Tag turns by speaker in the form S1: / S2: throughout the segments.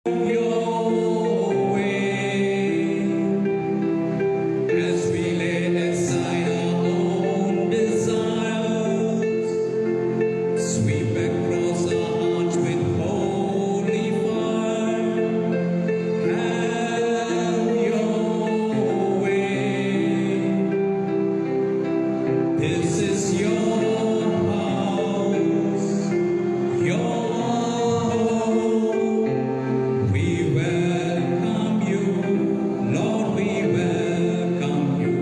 S1: Your way as we lay aside our own desires, sweep across our hearts with holy fire. Have your way. This is your house, your home. We welcome you, Lord, we welcome you.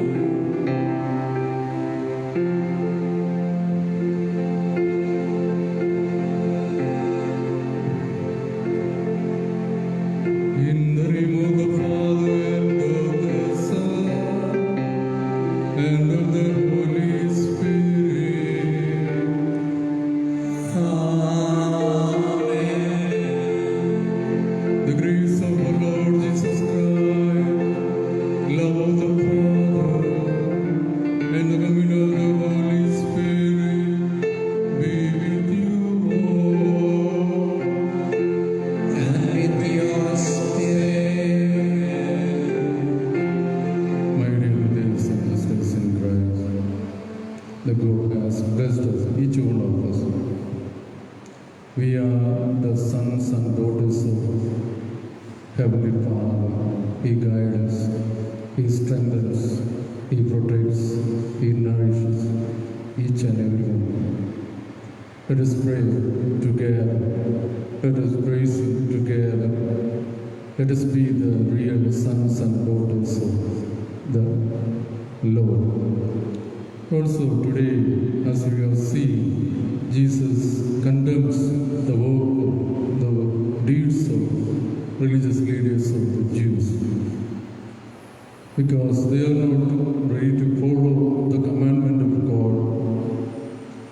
S1: In the name of the Father, and of the Son, and of the Holy Spirit. Amen. The grace of our Lord Jesus Christ, love of the Father, and the communion of the Holy Spirit be with you all. And with your spirit. My dear brothers and sisters in Christ, the God has blessed us, each one of us. We are the sons and daughters of Heavenly Father. He guides us, He strengthens, He protects, He nourishes each and every one. Let us pray together. Let us praise Him together. Let us be the real sons and daughters of the Lord. Also today, as we have seen, Jesus condemns the work of the deeds of religious leaders of the Jews, because they are not ready to follow the commandment of God.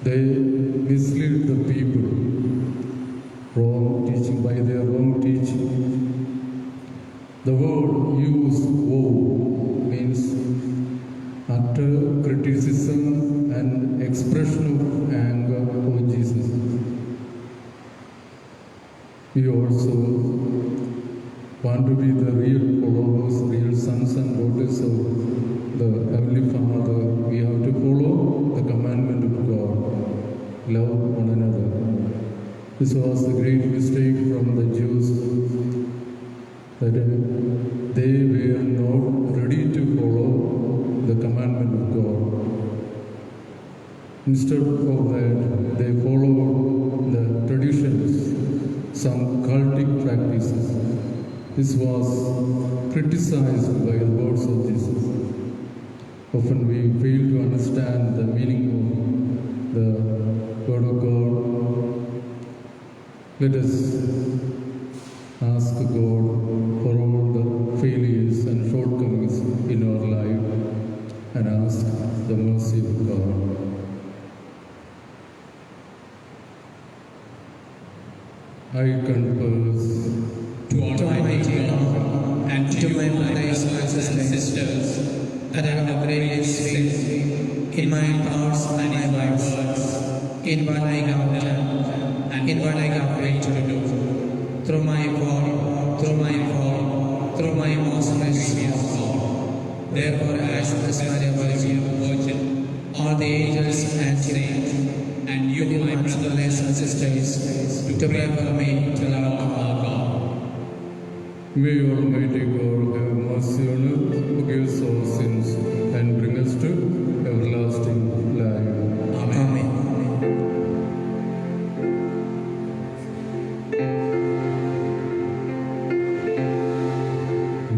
S1: They mislead the people, wrong teaching, by their wrong teaching. The word used, woe, means utter criticism and expression of anger for Jesus. We also want to be the real followers, real sons and daughters of the Heavenly Father. We have to follow the commandment of God, love one another. This was the great mistake from the Jews, that they were not ready to follow the commandment of God. Instead of that, they followed the traditions, some cultic practices. This was criticized by the words of Jesus. Often we fail to understand the meaning of the Word of God. Let us ask God for all the failures and shortcomings in our life and ask the mercy of God. I confess
S2: to Almighty God and to my brothers and sisters that I have greatly sinned in my thoughts and in my words, in what I have done and in what I have failed to do, through my fault, through my most grievous fault. Therefore, I ask this Maria Virgin, all the angels and saints, and you, my brothers and sisters, to pray for me to love our God.
S1: May Almighty God have mercy on us, forgive us our sins, and bring us to everlasting life.
S2: Amen.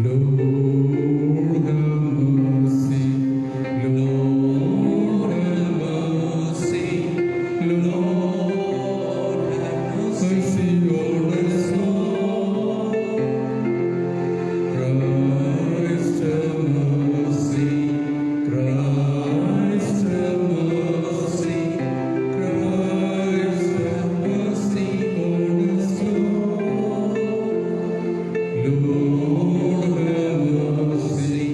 S1: Lord have mercy, Lord have mercy, Lord have mercy on us all. Christ have mercy, Christ have mercy, Christ have mercy on us all. Lord have mercy,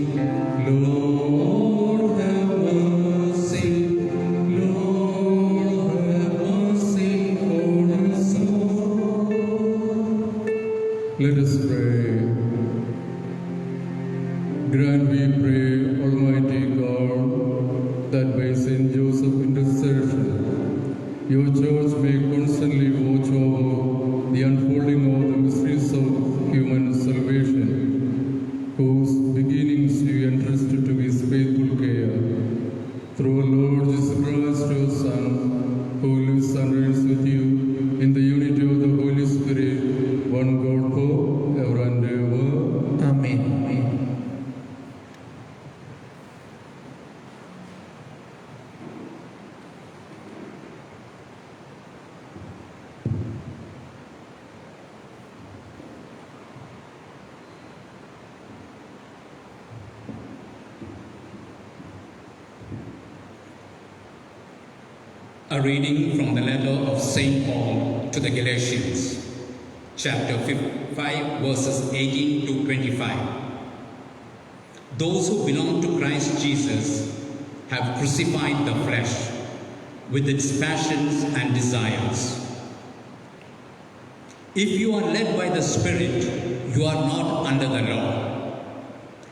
S1: Lord have mercy, Lord have mercy on us all. Let us us pray. Grant, we pray, Almighty God, that by Saint Joseph's intercession, your church may constantly watch over the unfolding of the mysteries of human salvation, whose beginnings you entrusted to his faithful care. Through our Lord Jesus Christ, your Son, who lives and reigns with you in the unity of the Holy Spirit, one God, forever and ever.
S2: Amen.
S3: A reading from the letter of St. Paul to the Galatians, chapter 5, verses 18 to 25. Those who belong to Christ Jesus have crucified the flesh with its passions and desires. If you are led by the Spirit, you are not under the law.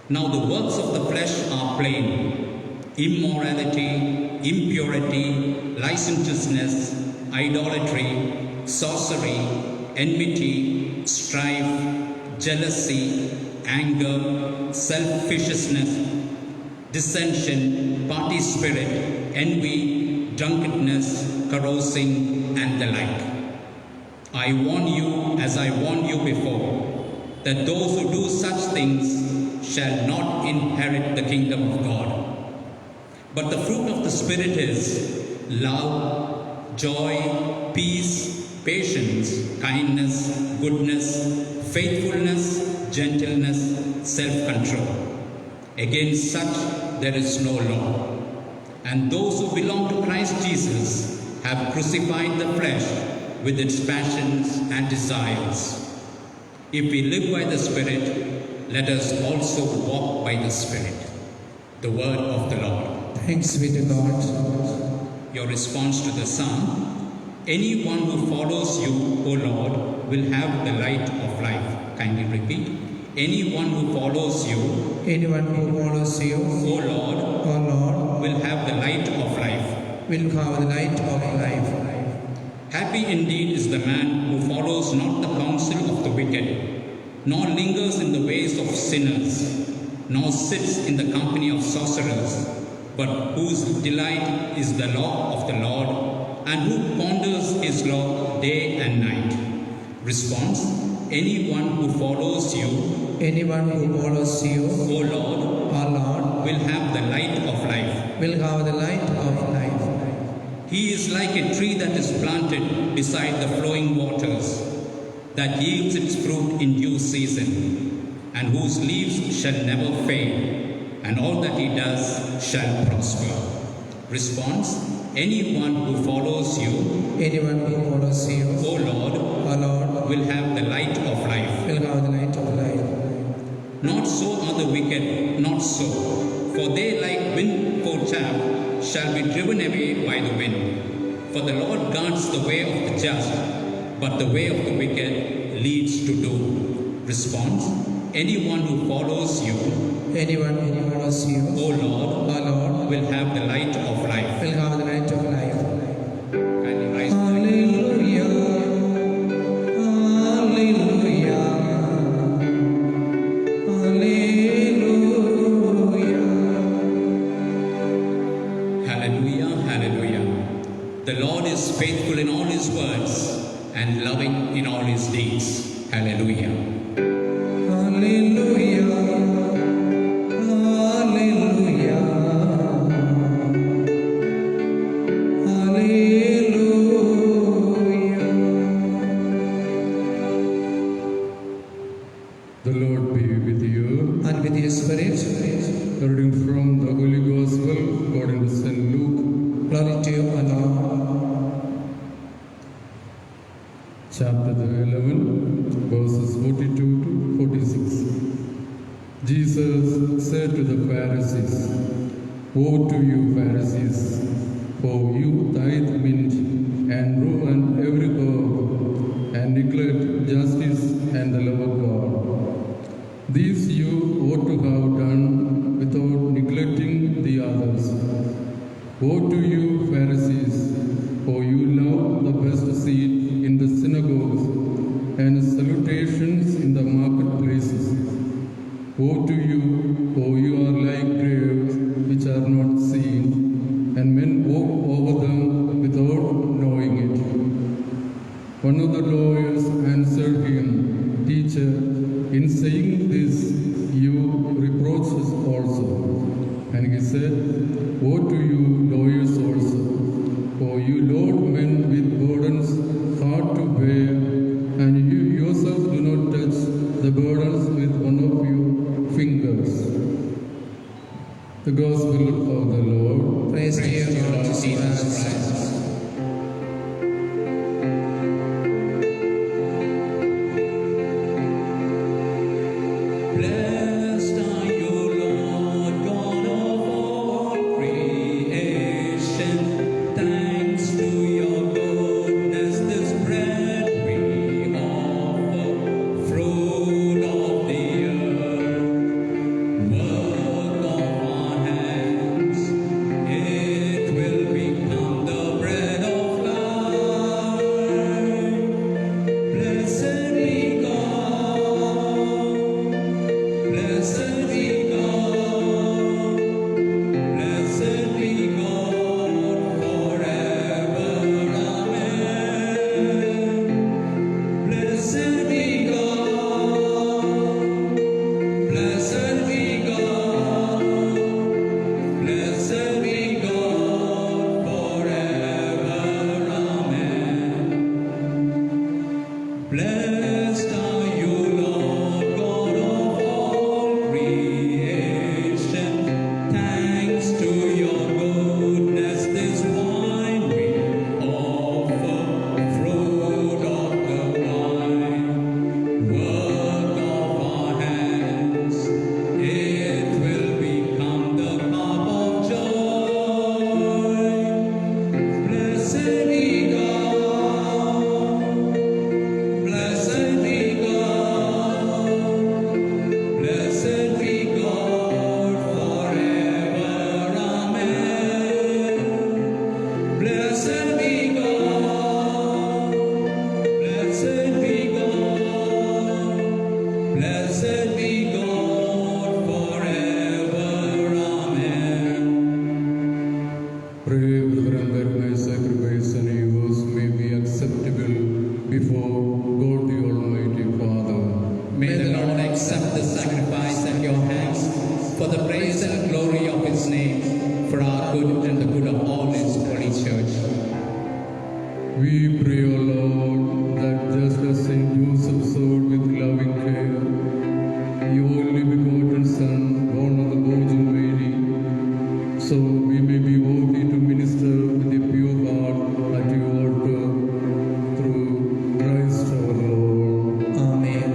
S3: Now the works of the flesh are plain: immorality, impurity, licentiousness, idolatry, sorcery, enmity, strife, jealousy, anger, selfishness, dissension, party spirit, envy, drunkenness, carousing, and the like. I warn you, as I warned you before, that those who do such things shall not inherit the kingdom of God. But the fruit of the Spirit is love, joy, peace, patience, kindness, goodness, faithfulness, gentleness, self-control. Against such there is no law. And those who belong to Christ Jesus have crucified the flesh with its passions and desires. If we live by the Spirit, let us also walk by the Spirit. The word of the Lord.
S2: Thanks be to God.
S3: Your response to the psalm: anyone who follows you, O Lord, will have the light of life. Kindly repeat. Anyone who follows you,
S2: Anyone who follows you,
S3: O Lord,
S2: O Lord,
S3: will have the light of life.
S2: will have the light of life.
S3: Happy indeed is the man who follows not the counsel of the wicked, nor lingers in the ways of sinners, nor sits in the company of sorcerers, but whose delight is the law of the Lord, and who ponders his law day and night. Response: anyone who follows you,
S2: Anyone who follows you,
S3: O Lord,
S2: O Lord,
S3: will have the light of life.
S2: will have the light of life.
S3: He is like a tree that is planted beside the flowing waters, that yields its fruit in due season, and whose leaves shall never fade, and all that he does shall prosper. Response: anyone who follows you,
S2: Anyone who follows you,
S3: O Lord,
S2: O Lord,
S3: will have the light of life.
S2: will have the light of life.
S3: Not so are the wicked, not so. For they, like windfall chaff, shall be driven away by the wind. For the Lord guards the way of the just, but the way of the wicked leads to doom. Response: anyone who follows you,
S2: Anyone who follows you,
S3: O Lord,
S2: O Lord,
S3: will have the light of life.
S2: will have the light of life.
S3: Kindly rise.
S2: Hallelujah, hallelujah, hallelujah.
S3: Hallelujah, hallelujah. The Lord is faithful in all his words and loving in all his deeds. Hallelujah.
S2: Hallelujah, hallelujah, hallelujah.
S1: The Lord be with you.
S2: And with your spirit,
S1: A reading from the Holy Gospel according to St. Luke,
S2: glory to you, O Lord.
S1: chapter 11, verses 42 to 46. Jesus said to the Pharisees, "Woe to you, Pharisees, for you tithe mint and rue and every herb, and neglect justice and the love of God. Woe to you, Pharisees, for you love the best seat in the synagogues and salutations in the marketplaces. Woe to you, for you are like graves which are not seen, and men walk over them without knowing it. One of the lawyers answered him, Teacher, in saying this, you reproach us also. And he said, Woe to you, lawyers also, for you load men with burdens hard to bear, and you yourself do not touch the burdens with one of your fingers. The Gospel of the Lord.
S2: Praise to you, Lord Jesus Christ.
S3: Blessed are you, Lord God of all creation. Thanks to your goodness, this bread we offer, fruit of the earth, work of our hands. It will become the bread of life. Blessed be God. Blessed be God, blessed be God forever, amen. Blessed be God, blessed be God, blessed be God forever, amen. Blessed are you, Lord God of all creation. Thanks to your goodness, this wine we offer, fruit of the vine, work of our hands. It will become the cup of joy. Blessed be God. Blessed be God, blessed be God forever, amen. Blessed be God, blessed be God, blessed be God forever, amen.
S1: Pray, brethren, that my sacrifice and yours may be acceptable before God the Almighty Father.
S2: May the Lord accept the sacrifice at your hands for the praise and glory of his name, for our good and the good of all his holy church.
S1: We pray, O Lord, that just as Saint Joseph sought with loving care your only begotten Son, born of the Virgin Mary, so we may be worthy to minister with a pure heart at your altar through Christ our Lord.
S2: Amen.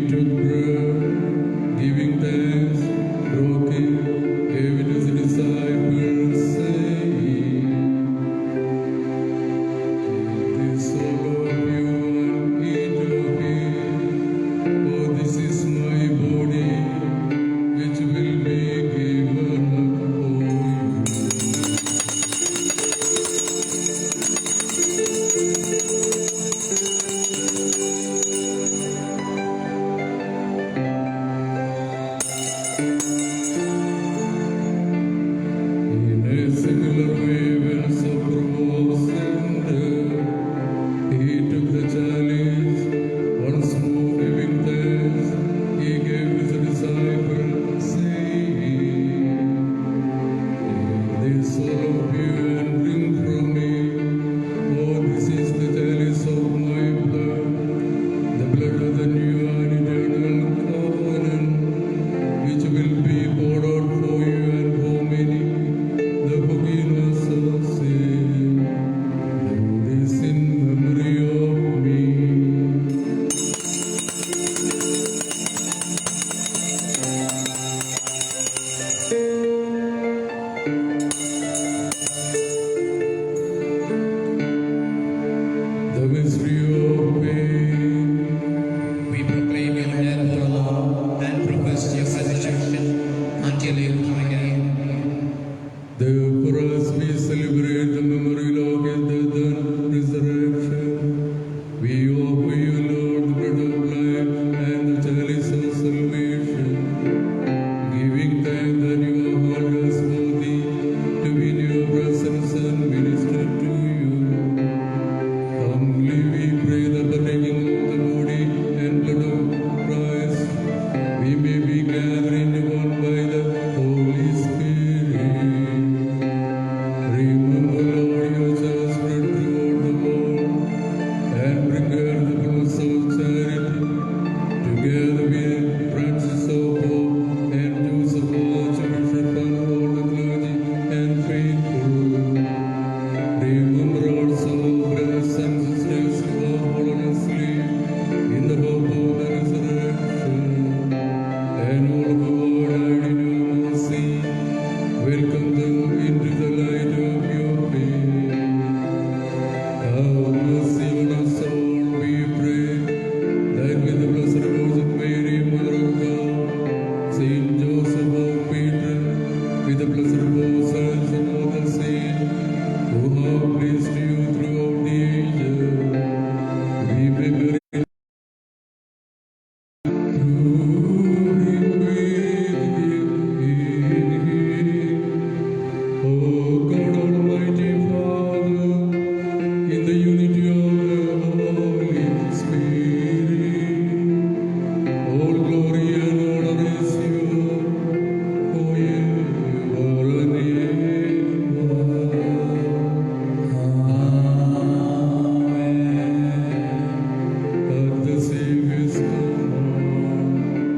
S1: took bread, giving thanks, broke it, gave it to his disciples, saying, "This all of you and eat of it, for this is my body, which will be given up for you." In a similar way, when supper was ended, he took the chalice, once more giving thanks, he gave to the disciples, saying, "Take this all of you and drink from it, for this is the chalice of my blood, the blood of the new and eternal covenant, which will be poured out for you and for many, the forgiveness of sin. Do this in memory of me." The mystery of faith.
S2: We proclaim your death, O Lord, and profess your resurrection until you come again.
S1: Therefore, as we celebrate the memorial of his death and resurrection, we offer you, Lord, the bread of life and the chalice of salvation, giving thanks that you have called us worthy to be in your presence and minister to you. Humbly we pray that partaking of the body and blood of Christ, we may be gathered into one by the Holy Spirit. Remember, Lord, your church spread throughout the world, and bring her the fullness of charity, together with Francis of Pope and Joseph Archbishop and all the clergy and faithful. Remember also brothers and sisters who have fallen asleep in the hope of the resurrection, and all who are died in your mercy. Welcome them into the light of your face. Have mercy on us all, we pray, that with the blessed Virgin Mary, Mother of God, Saint Joseph of Peter, with the blessed apostles and all the saints who have blessed you throughout the ages, we may be O God, Almighty Father, in the unity of the Holy Spirit, all glory and honor is yours forever and ever. Amen. At the Savior's command,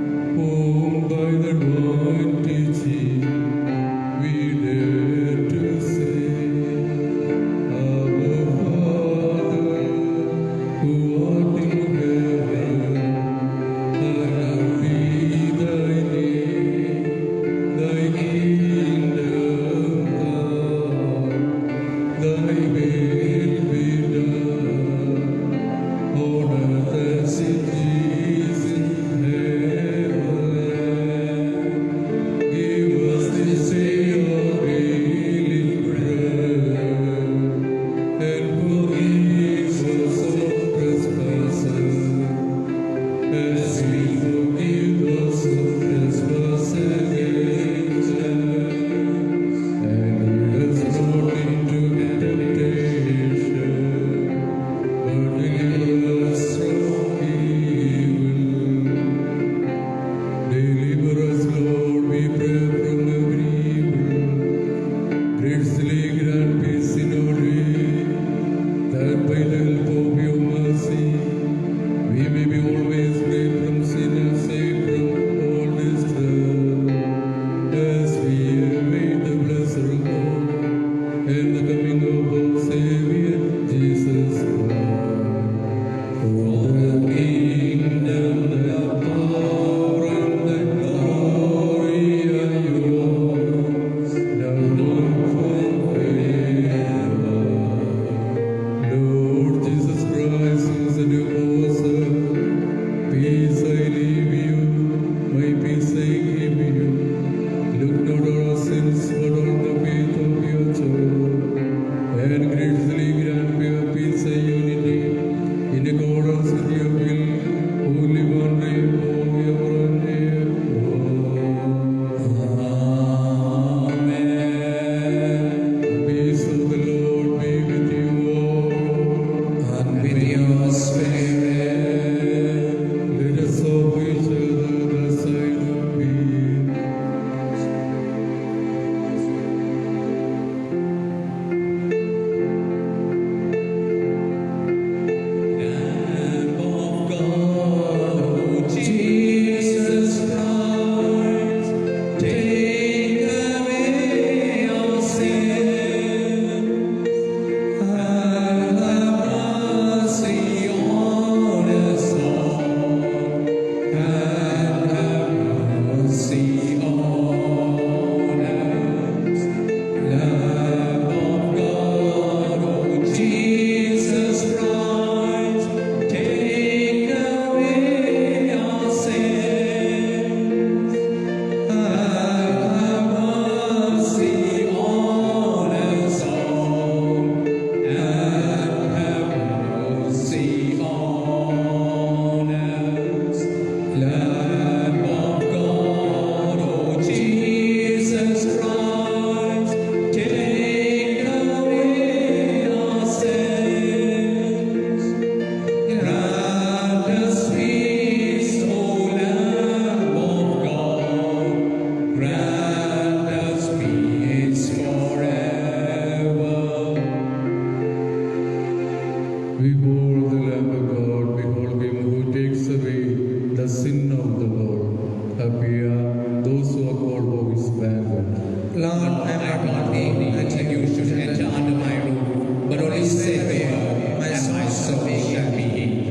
S1: Lord. Happy are those who are called for his banquet.
S2: Lord, I am not worthy that you should enter under my roof, but only say the word, my soul shall be healed.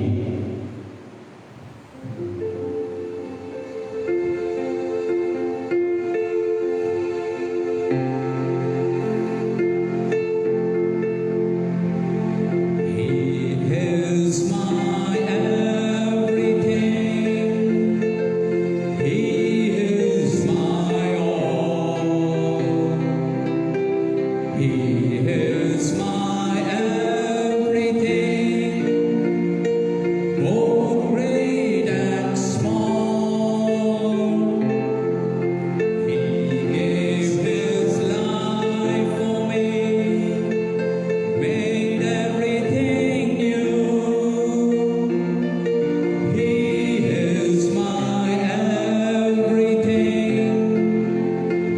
S2: He is my everything. He is my all. He is my everything, both great and small. He gave his life for me, made everything new. He is my everything.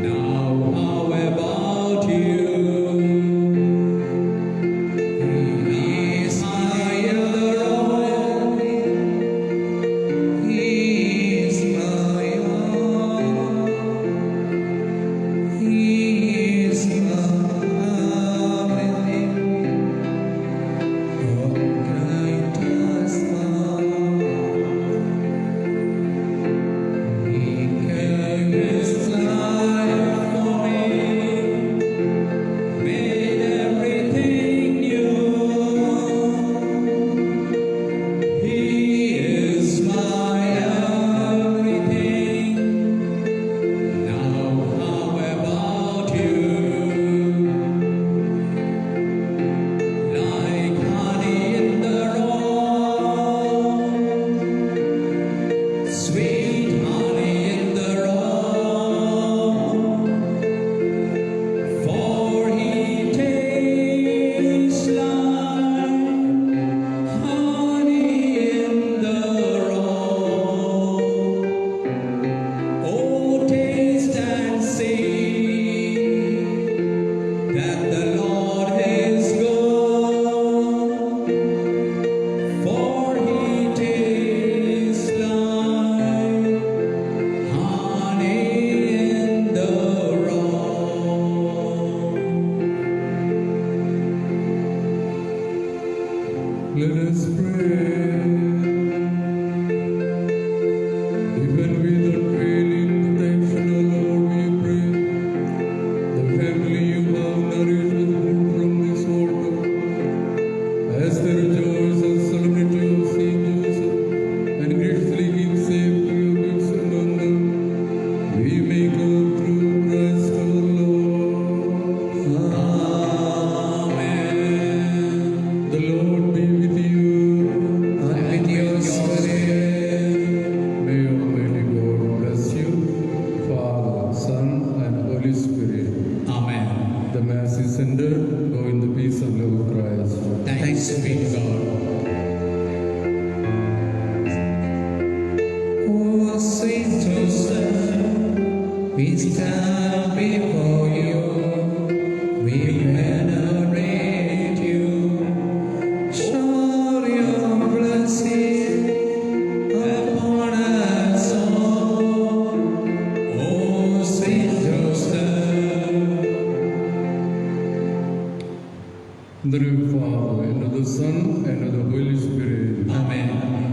S2: Now how about you? He is my all. He is my all. He is my everything. What greatest love. He gave his life for me, made everything new. He is my everything. Now how about you? Like honey in the rock, sweet honey in the rock, for he tastes like honey in the rock. Oh, taste and see that the Lord is good, for he tastes like honey in the rock.
S1: Let us pray. Even with unfailing protection, O Lord, we pray. The family you have nourished with food from this altar, as they rejoice and celebrate your Saint Joseph, and graciously give safe to your gifts and honor, we may go through Christ our Lord.
S2: Amen.
S1: The Lord be with you.
S2: And with your spirit.
S1: May Almighty God bless you, Father, Son, and Holy Spirit.
S2: Amen.
S1: The Mass is ended. Go in the peace and love of Christ.
S2: Thanks be to God. Oh, Saint Joseph, we stand before you. We venerate you. Shower your blessing upon us all. Oh, Saint Joseph.
S1: In the name of the Father, and of the Son, and of the Holy Spirit.
S2: Amen.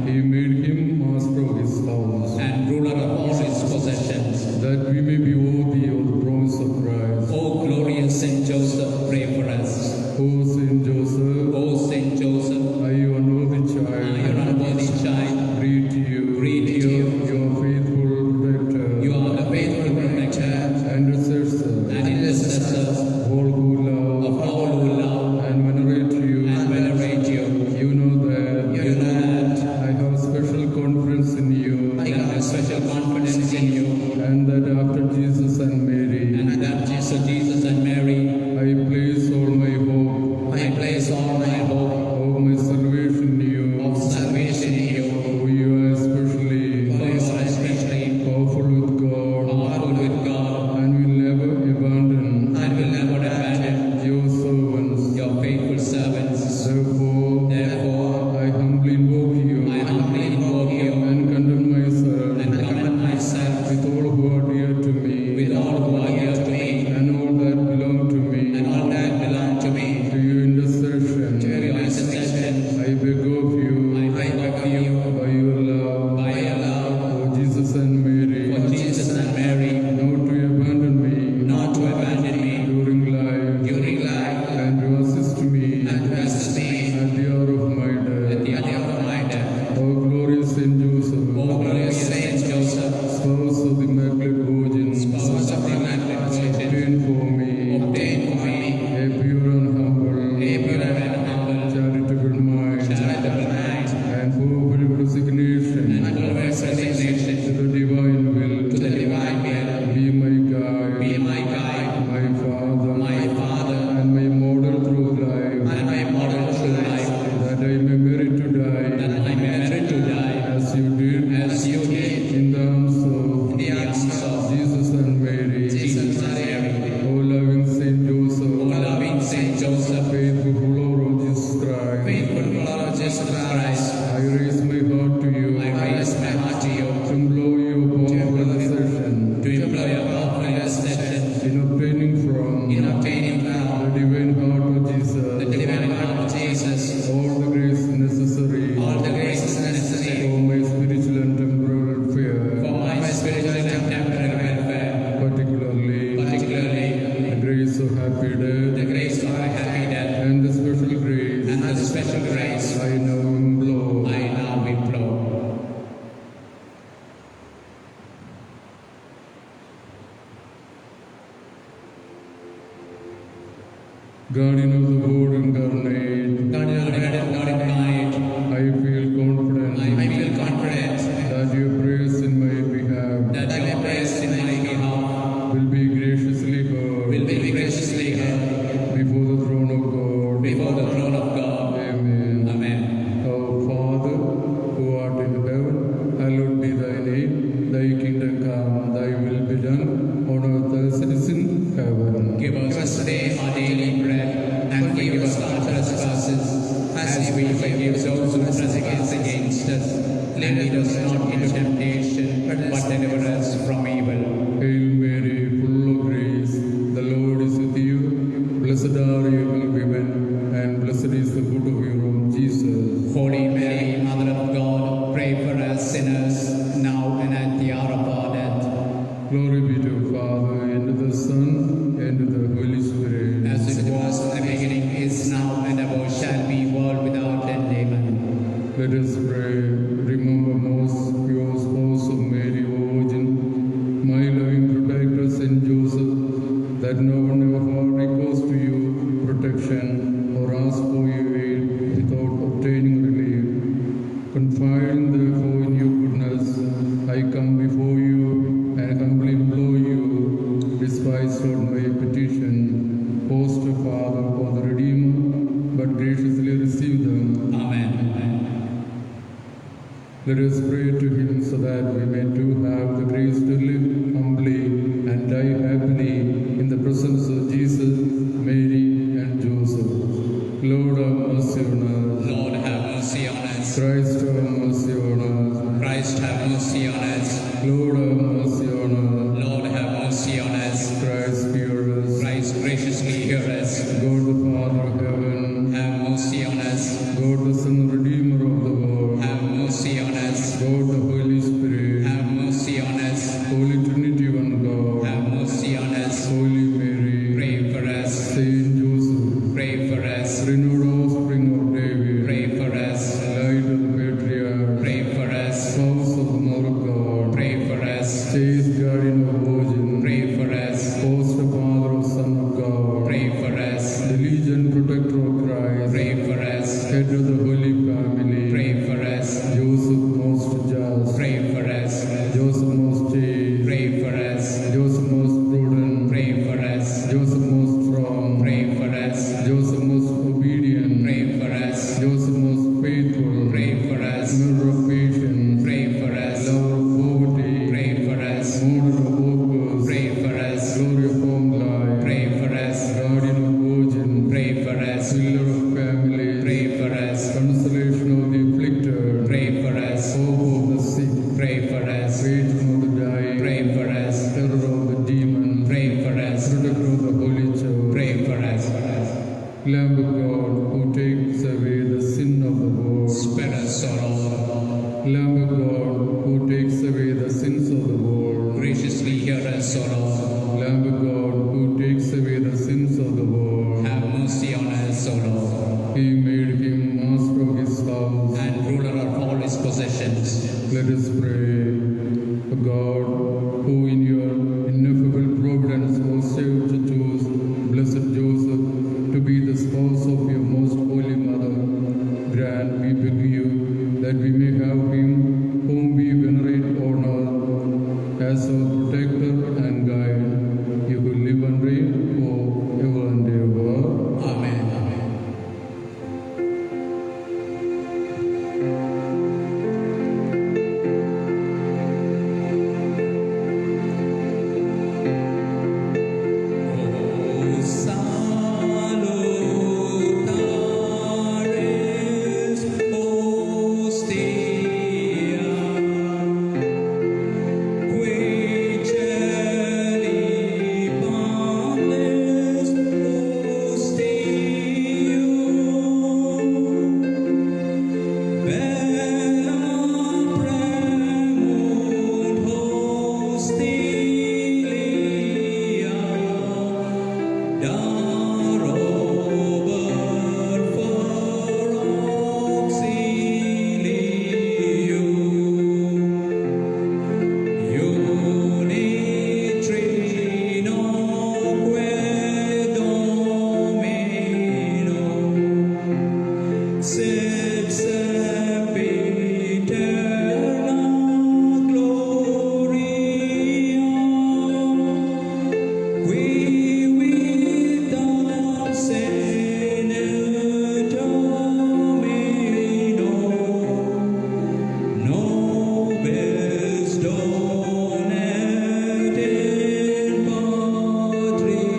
S1: He made him master of his house,
S2: And ruler of all his possessions.
S1: that we may be worthy of the promise of Christ.
S2: O glorious Saint Joseph, pray for us.
S1: O Saint Joseph,
S2: O Saint Joseph,
S1: I, your unworthy
S2: I,
S1: child,
S2: your unworthy child,
S1: greet you,
S2: greet you.
S1: your faithful protector,
S2: You are the faithful protector
S1: and intercessor,
S2: and intercessor
S1: all who love
S2: of all who love
S1: and venerate you.
S2: and venerate you.
S1: You know that
S2: You know that
S1: I have special confidence in you,
S2: I have special confidence in you,
S1: and that after Jesus and Mary,
S2: and that Jesus and Mary,
S1: I place all my hope,
S2: I place all my hope
S1: all my salvation in you,
S2: of salvation in you.
S1: for you are especially
S2: For you are especially
S1: powerful with God,
S2: powerful with God
S1: and will never abandon
S2: and will never abandon
S1: your servants.
S2: your faithful servants.
S1: Therefore, I humbly invoke you
S2: I humbly invoke you
S1: and condemn myself
S2: and commend
S1: with all who are dear to me,
S2: with all who are dear to me,
S1: and all that belong to me,
S2: and all that belong to me.
S1: to your intercession,
S2: To your intercession,
S1: I beg of you,
S2: I beg of you,
S1: by your love,
S2: by your love,
S1: for Jesus and Mary,
S2: for Jesus and Mary,
S1: not to abandon me
S2: not to abandon me
S1: during life,
S2: during life,
S1: and to assist me
S2: and to assist me
S1: at the hour of my
S2: at
S1: death.
S2: the hour of my death.
S1: O glorious Saint Joseph,
S2: O glorious Saint Joseph,
S1: spouse of the Immaculate Virgin,
S2: spouse of the Immaculate Virgin,
S1: obtain for me
S2: obtain for me
S1: a pure and humble,
S2: a pure and humble,
S1: charitable mind,
S2: charitable mind,
S1: and full resignation
S2: and full resignation
S1: to the divine will.
S2: to the divine will.
S1: Be my guide,
S2: Be my guide,
S1: my Father,
S2: my Father,
S1: and my model through life,
S2: and my model through life,
S1: that I may merit to die
S2: that I may merit to die
S1: as you did
S2: as you did
S1: in the arms
S2: in
S1: of
S2: the arms of
S1: Jesus and Mary.
S2: Jesus and Mary.
S1: O loving Saint
S2: O
S1: Joseph,
S2: loving Saint Joseph,
S1: faithful follower of Jesus Christ,
S2: faithful follower of Jesus Christ,
S1: I raise my heart to you
S2: I raise my heart to you
S1: to implore your powerful intercession
S2: to implore your powerful intercession
S1: in obtaining
S2: in
S1: from
S2: obtaining
S1: the
S2: from
S1: divine heart of
S2: the
S1: Jesus
S2: divine heart of Jesus
S1: all the grace necessary
S2: all the graces necessary
S1: for my spiritual and temporal welfare,
S2: for my spiritual and temporal welfare,
S1: particularly
S2: particularly
S1: the grace of happy
S2: the
S1: death
S2: grace of a happy death
S1: and the special grace
S2: and the special grace
S1: I now implore.
S2: I now implore.
S1: Guardian of the Word incarnate,
S2: God incarnate,
S1: I feel confident
S2: I feel confident
S1: that your prayers in my behalf
S2: that your prayers in my behalf
S1: will be graciously heard
S2: will be graciously heard
S1: before the throne of God.
S2: before the throne of God.
S1: Amen.
S2: Amen.
S1: Our Father, who art in heaven, hallowed be thy name. Thy kingdom come, thy will be done, on earth as it is in heaven.
S2: Give us today our daily bread, and forgive us our trespasses, as we forgive those who trespass against us. Lead us not into temptation, but deliver us from evil.
S1: Hail Mary, full of grace, the Lord is with you. Blessed are you among women, and blessed is the fruit of your womb, Jesus.
S2: Holy Mary, Mother of God, pray for us sinners, now and at the hour of our death.
S1: Glory be to the Father, and to the Son, and to the Holy Spirit.
S2: As it was in the beginning, is now, and ever shall be, world without end. Amen.
S1: Let us pray. Remember most pure spouse of Mary, O Virgin, my loving protector Saint Joseph, that no one ever recourse to you protection or ask for your aid without obtaining relief. Confiding therefore in your goodness, I come before you and humbly implore you, despise not my petition, foster Father for the Redeemer, but graciously receive them.
S2: Amen.
S1: Let us pray to him so that we may too have the grace to live humbly and die happily in the presence of Jesus, Mary, and Joseph. Lord, have mercy on us.
S2: Lord, have mercy on us.
S1: Christ, have mercy on us.
S2: Christ, have mercy on us.
S1: Lord, have mercy on us.
S2: Lord, have mercy on us.
S1: Christ, hear us.
S2: Christ, graciously hear us.
S1: God, the Father of heaven.
S2: Have mercy on us.
S1: God, the Son, Redeemer of the world.
S2: Have mercy on us.
S1: God, the Holy Spirit.
S2: Have mercy on us.
S1: Holy Trinity, one God.
S2: Have mercy on us.
S1: Holy Mary.
S2: Pray for us.
S1: Saint Joseph.
S2: Pray for us.
S1: Renewed offspring of David.
S2: Pray for us.
S1: Light of the patriarchs.
S2: Pray for us.
S1: Spouse of the Mother of God.
S2: Pray for us.
S3: us, O Lord.
S1: Lamb of God, who takes away the sins of the world,
S3: Have mercy on us, O Lord,
S1: He made him master of his house.
S3: and ruler of all his possessions.
S1: Let us pray. O God, who in your ineffable providence also to choose blessed Joseph to be the spouse of your most holy mother, grant, we beg you, that we may have him whom we venerate, honor, as our protector and guide. You who live and reign forever and ever.
S3: Amen. Salutaris hostia, qui celi panes ostium, bella premunt hostilia, darobat for auxilium, unitrinoque Domino, sed sempiterna gloria, qui vitam senet Domino, nobis donet in patria.